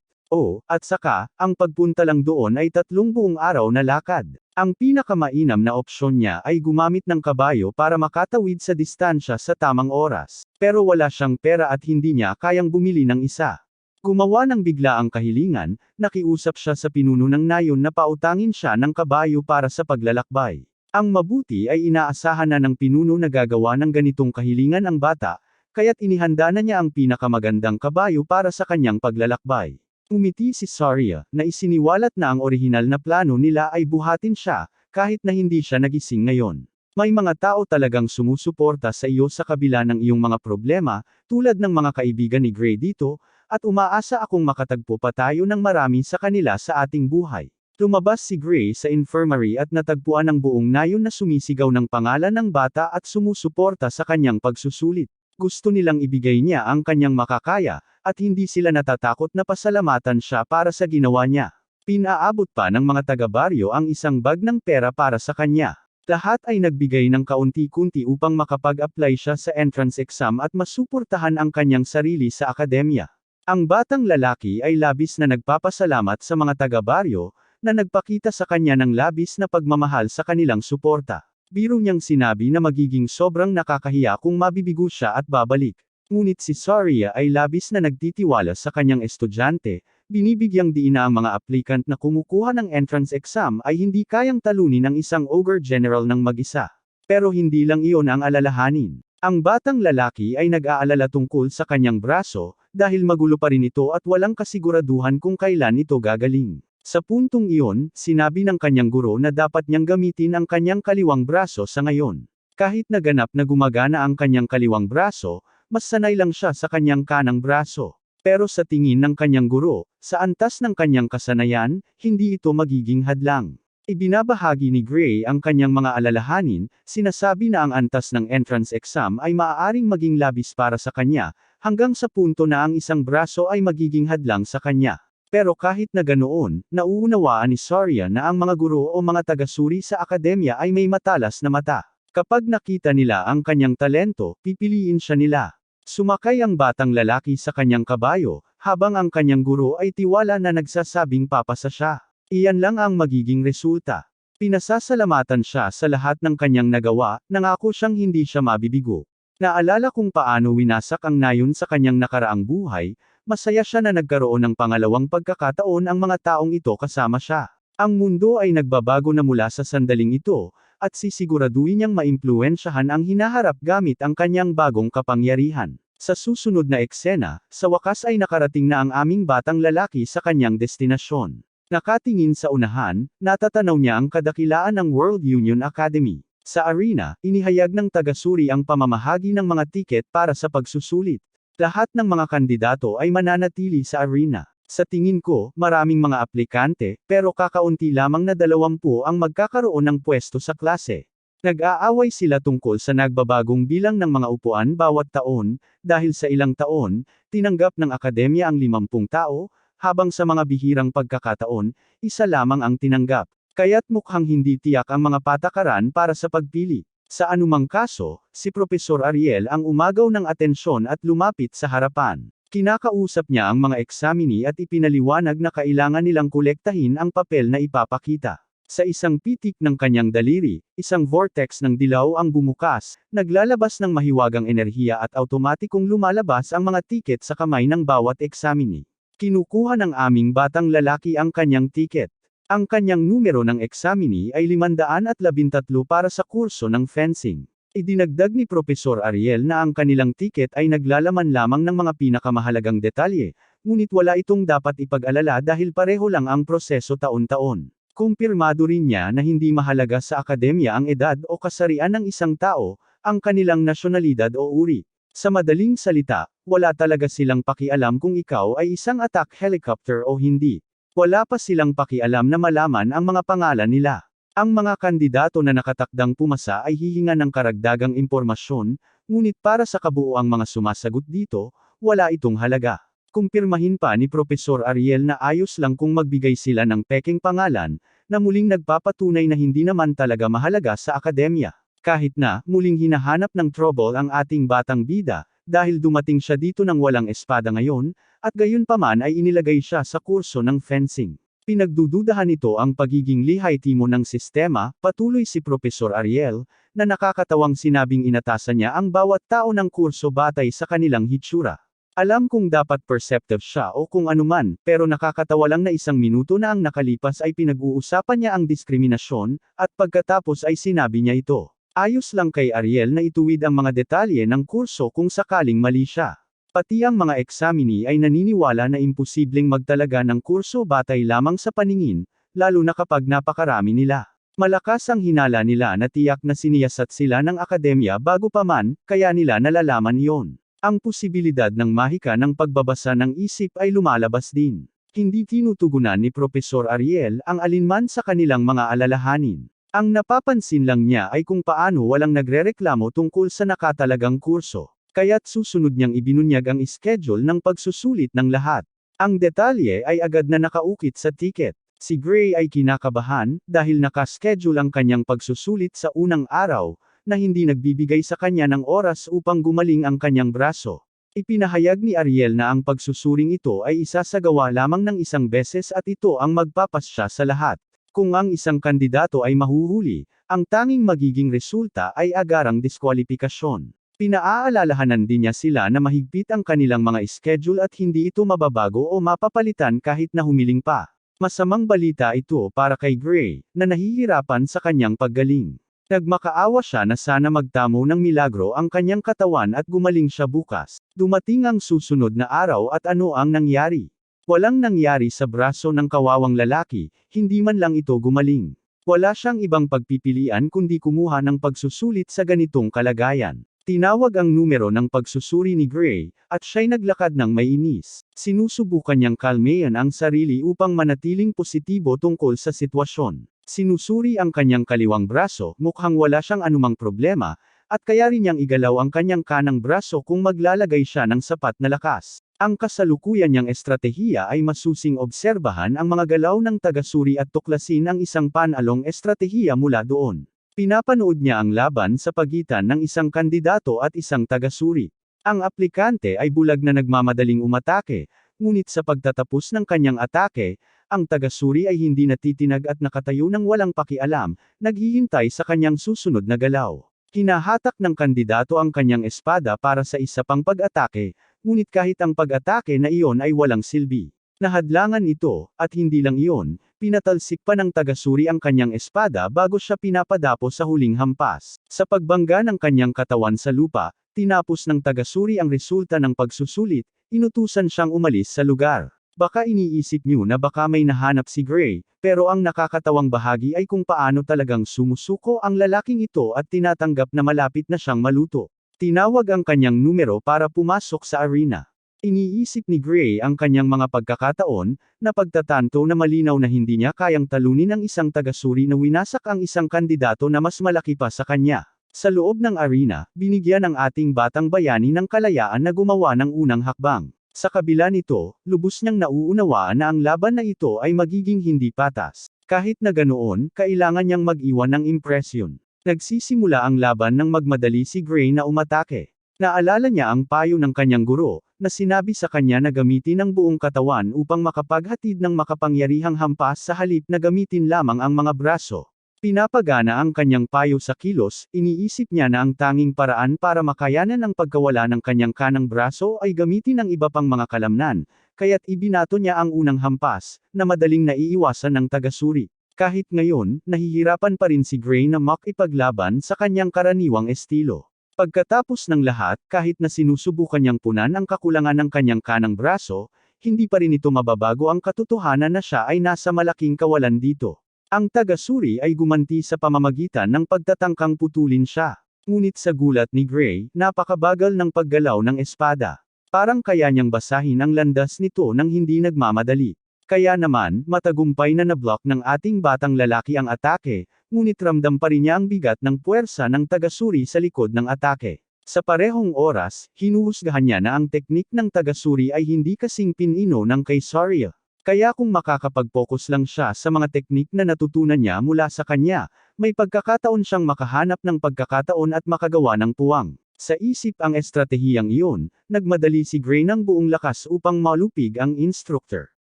At saka, ang pagpunta lang doon ay 3 buong araw na lakad. Ang pinakamainam na opsyon niya ay gumamit ng kabayo para makatawid sa distansya sa tamang oras. Pero wala siyang pera at hindi niya kayang bumili ng isa. Gumawa ng biglaang kahilingan, nakiusap siya sa pinuno ng nayon na pautangin siya ng kabayo para sa paglalakbay. Ang mabuti ay inaasahan na ng pinuno na gagawa ng ganitong kahilingan ang bata, kaya't inihanda na niya ang pinakamagandang kabayo para sa kanyang paglalakbay. Umiti si Saria, na isiniwalat na ang orihinal na plano nila ay buhatin siya, kahit na hindi siya nagising ngayon. May mga tao talagang sumusuporta sa iyo sa kabila ng iyong mga problema, tulad ng mga kaibigan ni Gray dito, at umaasa akong makatagpo pa tayo ng marami sa kanila sa ating buhay. Lumabas si Gray sa infirmary at natagpuan ang buong nayon na sumisigaw ng pangalan ng bata at sumusuporta sa kanyang pagsusulit. Gusto nilang ibigay niya ang kanyang makakaya, at hindi sila natatakot na pasalamatan siya para sa ginawa niya. Pinaabot pa ng mga taga-baryo ang isang bag ng pera para sa kanya. Lahat ay nagbigay ng kaunti-kunti upang makapag-apply siya sa entrance exam at masuportahan ang kanyang sarili sa akademya. Ang batang lalaki ay labis na nagpapasalamat sa mga taga-baryo, na nagpakita sa kanya ng labis na pagmamahal sa kanilang suporta. Biro niyang sinabi na magiging sobrang nakakahiya kung mabibigo siya at babalik. Ngunit si Saria ay labis na nagtitiwala sa kanyang estudyante, binibigyang diin na ang mga applicant na kumukuha ng entrance exam ay hindi kayang talunin ng isang ogre general ng mag-isa. Pero hindi lang iyon ang alalahanin. Ang batang lalaki ay nag-aalala tungkol sa kanyang braso, dahil magulo pa rin ito at walang kasiguraduhan kung kailan ito gagaling. Sa puntong iyon, sinabi ng kanyang guro na dapat niyang gamitin ang kanyang kaliwang braso sa ngayon. Kahit naganap na gumagana ang kanyang kaliwang braso, mas sanay lang siya sa kanyang kanang braso. Pero sa tingin ng kanyang guro, sa antas ng kanyang kasanayan, hindi ito magiging hadlang. Ibinabahagi ni Gray ang kanyang mga alalahanin, sinasabi na ang antas ng entrance exam ay maaaring maging labis para sa kanya, hanggang sa punto na ang isang braso ay magiging hadlang sa kanya. Pero kahit na ganoon, nauunawaan ni Saria na ang mga guro o mga taga-suri sa akademya ay may matalas na mata. Kapag nakita nila ang kanyang talento, pipiliin siya nila. Sumakay ang batang lalaki sa kanyang kabayo, habang ang kanyang guro ay tiwala na nagsasabing papasa siya. Iyan lang ang magiging resulta. Pinasasalamatan siya sa lahat ng kanyang nagawa, nangako siyang hindi siya mabibigo. Naalala kung paano winasak ang nayon sa kanyang nakaraang buhay, masaya siya na nagkaroon ng pangalawang pagkakataon ang mga taong ito kasama siya. Ang mundo ay nagbabago na mula sa sandaling ito, at sisiguraduhin niyang maimpluwensyahan ang hinaharap gamit ang kanyang bagong kapangyarihan. Sa susunod na eksena, sa wakas ay nakarating na ang aming batang lalaki sa kanyang destinasyon. Nakatingin sa unahan, natatanaw niya ang kadakilaan ng World Union Academy. Sa arena, inihayag ng taga-suri ang pamamahagi ng mga tiket para sa pagsusulit. Lahat ng mga kandidato ay mananatili sa arena. Sa tingin ko, maraming mga aplikante, pero kakaunti lamang na 20 ang magkakaroon ng pwesto sa klase. Nag-aaway sila tungkol sa nagbabagong bilang ng mga upuan bawat taon, dahil sa ilang taon, tinanggap ng akademya ang 50 tao, habang sa mga bihirang pagkakataon, isa lamang ang tinanggap. Kaya't mukhang hindi tiyak ang mga patakaran para sa pagpili. Sa anumang kaso, si Propesor Ariel ang umagaw ng atensyon at lumapit sa harapan. Kinakausap niya ang mga eksamini at ipinaliwanag na kailangan nilang kolektahin ang papel na ipapakita. Sa isang pitik ng kanyang daliri, isang vortex ng dilaw ang bumukas, naglalabas ng mahiwagang enerhiya at automatikong lumalabas ang mga tiket sa kamay ng bawat eksamini. Kinukuha ng aming batang lalaki ang kanyang tiket. Ang kanyang numero ng eksamini ay 513 para sa kurso ng fencing. Idinagdag ni Propesor Ariel na ang kanilang tiket ay naglalaman lamang ng mga pinakamahalagang detalye, ngunit wala itong dapat ipag-alala dahil pareho lang ang proseso taon-taon. Kumpirmado rin niya na hindi mahalaga sa akademya ang edad o kasarian ng isang tao, ang kanilang nasyonalidad o uri. Sa madaling salita, wala talaga silang pakialam kung ikaw ay isang attack helicopter o hindi. Wala pa silang pakialam na malaman ang mga pangalan nila. Ang mga kandidato na nakatakdang pumasa ay hihinga ng karagdagang impormasyon, ngunit para sa kabuuang mga sumasagot dito, wala itong halaga. Kumpirmahin pa ni Propesor Ariel na ayos lang kung magbigay sila ng pekeng pangalan, na muling nagpapatunay na hindi naman talaga mahalaga sa akademya. Kahit na, muling hinahanap ng trouble ang ating batang bida, dahil dumating siya dito ng walang espada ngayon, at gayon paman ay inilagay siya sa kurso ng fencing. Pinagdududahan nito ang pagiging lihaytimo ng sistema, patuloy si Propesor Ariel, na nakakatawang sinabing inatasan niya ang bawat tao ng kurso batay sa kanilang hitsura. Alam kong dapat perceptive siya o kung anuman, pero nakakatawa lang na 1 minuto na ang nakalipas ay pinag-uusapan niya ang diskriminasyon, at pagkatapos ay sinabi niya ito. Ayos lang kay Ariel na ituwid ang mga detalye ng kurso kung sakaling mali siya. Pati ang mga eksamini ay naniniwala na imposibleng magtalaga ng kurso batay lamang sa paningin, lalo na kapag napakarami nila. Malakas ang hinala nila na tiyak na siniyasat sila ng akademya bago pa man, kaya nila nalalaman iyon. Ang posibilidad ng mahika ng pagbabasa ng isip ay lumalabas din. Hindi tinutugunan ni Propesor Ariel ang alinman sa kanilang mga alalahanin. Ang napapansin lang niya ay kung paano walang nagrereklamo tungkol sa nakatalagang kurso. Kaya't susunod niyang ibinunyag ang schedule ng pagsusulit ng lahat. Ang detalye ay agad na nakaukit sa tiket. Si Gray ay kinakabahan, dahil nakaschedule ang kanyang pagsusulit sa unang araw, na hindi nagbibigay sa kanya ng oras upang gumaling ang kanyang braso. Ipinahayag ni Ariel na ang pagsusuring ito ay isasagawa lamang ng 1 beses at ito ang magpapasya sa lahat. Kung ang isang kandidato ay mahuhuli, ang tanging magiging resulta ay agarang diskwalipikasyon. Pinaaalalahanan din niya sila na mahigpit ang kanilang mga schedule at hindi ito mababago o mapapalitan kahit na humiling pa. Masamang balita ito para kay Gray, na nahihirapan sa kanyang paggaling. Nagmakaawa siya na sana magtamo ng milagro ang kanyang katawan at gumaling siya bukas. Dumating ang susunod na araw at ano ang nangyari? Walang nangyari sa braso ng kawawang lalaki, hindi man lang ito gumaling. Wala siyang ibang pagpipilian kundi kumuha ng pagsusulit sa ganitong kalagayan. Tinawag ang numero ng pagsusuri ni Gray, at siya'y naglakad ng may inis. Sinusubukan niyang kalmeyan ang sarili upang manatiling positibo tungkol sa sitwasyon. Sinusuri ang kanyang kaliwang braso, mukhang wala siyang anumang problema, at kaya rin niyang igalaw ang kanyang kanang braso kung maglalagay siya ng sapat na lakas. Ang kasalukuyan niyang estratehiya ay masusing obserbahan ang mga galaw ng tagasuri at tuklasin ang isang panalong estratehiya mula doon. Pinapanood niya ang laban sa pagitan ng isang kandidato at isang tagasuri. Ang aplikante ay bulag na nagmamadaling umatake, ngunit sa pagtatapos ng kanyang atake, ang tagasuri ay hindi natitinag at nakatayo ng walang pakialam, naghihintay sa kanyang susunod na galaw. Hinahatak ng kandidato ang kanyang espada para sa isa pang pag-atake, ngunit kahit ang pag-atake na iyon ay walang silbi. Nahadlangan ito, at hindi lang iyon, pinatalsik pa ng tagasuri ang kanyang espada bago siya pinapadapo sa huling hampas. Sa pagbangga ng kanyang katawan sa lupa, tinapos ng tagasuri ang resulta ng pagsusulit, inutusan siyang umalis sa lugar. Baka iniisip niyo na baka may nahanap si Gray, pero ang nakakatawang bahagi ay kung paano talagang sumusuko ang lalaking ito at tinatanggap na malapit na siyang maluto. Tinawag ang kanyang numero para pumasok sa arena. Iniisip ni Gray ang kanyang mga pagkakataon, na pagtatanto na malinaw na hindi niya kayang talunin ang isang tagasuri na winasak ang isang kandidato na mas malaki pa sa kanya. Sa loob ng arena, binigyan ng ating batang bayani ng kalayaan na gumawa ng unang hakbang. Sa kabila nito, lubos niyang nauunawaan na ang laban na ito ay magiging hindi patas. Kahit na ganoon, kailangan niyang mag-iwan ng impresyon. Nagsisimula ang laban nang magmadali si Gray na umatake. Naalala niya ang payo ng kanyang guro, na sinabi sa kanya na gamitin ang buong katawan upang makapaghatid ng makapangyarihang hampas sa halip na gamitin lamang ang mga braso. Pinapagana ang kanyang payo sa kilos, iniisip niya na ang tanging paraan para makayanan ang pagkawala ng kanyang kanang braso ay gamitin ang iba pang mga kalamnan, kaya't ibinato niya ang unang hampas, na madaling naiiwasan ng tagasuri. Kahit ngayon, nahihirapan pa rin si Gray na makipaglaban sa kanyang karaniwang estilo. Pagkatapos ng lahat, kahit na sinusubukan niyang punan ang kakulangan ng kanyang kanang braso, hindi pa rin ito mababago ang katotohanan na siya ay nasa malaking kawalan dito. Ang tagasuri ay gumanti sa pamamagitan ng pagtatangkang putulin siya. Ngunit sa gulat ni Gray, napakabagal ng paggalaw ng espada. Parang kaya niyang basahin ang landas nito nang hindi nagmamadali. Kaya naman, matagumpay na nablock ng ating batang lalaki ang atake, ngunit ramdam pa rin niya ang bigat ng puwersa ng tagasuri sa likod ng atake. Sa parehong oras, hinuhusgahan niya na ang teknik ng tagasuri ay hindi kasing pinino ng kay Saria. Kaya kung makakapag-focus lang siya sa mga teknik na natutunan niya mula sa kanya, may pagkakataon siyang makahanap ng pagkakataon at makagawa ng puwang. Sa isip ang estratehiyang iyon, nagmadali si Gray ng buong lakas upang malupig ang instructor.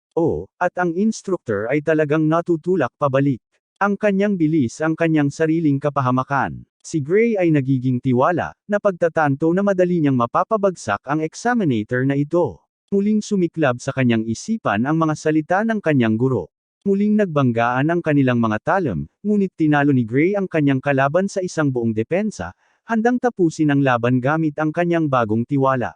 At ang instructor ay talagang natutulak pabalik. Ang kanyang bilis ang kanyang sariling kapahamakan. Si Gray ay nagiging tiwala, na pagtatanto na madali niyang mapapabagsak ang examinator na ito. Muling sumiklab sa kanyang isipan ang mga salita ng kanyang guro. Muling nagbanggaan ang kanilang mga talam, ngunit tinalo ni Gray ang kanyang kalaban sa isang buong depensa, handang tapusin ang laban gamit ang kanyang bagong tiwala.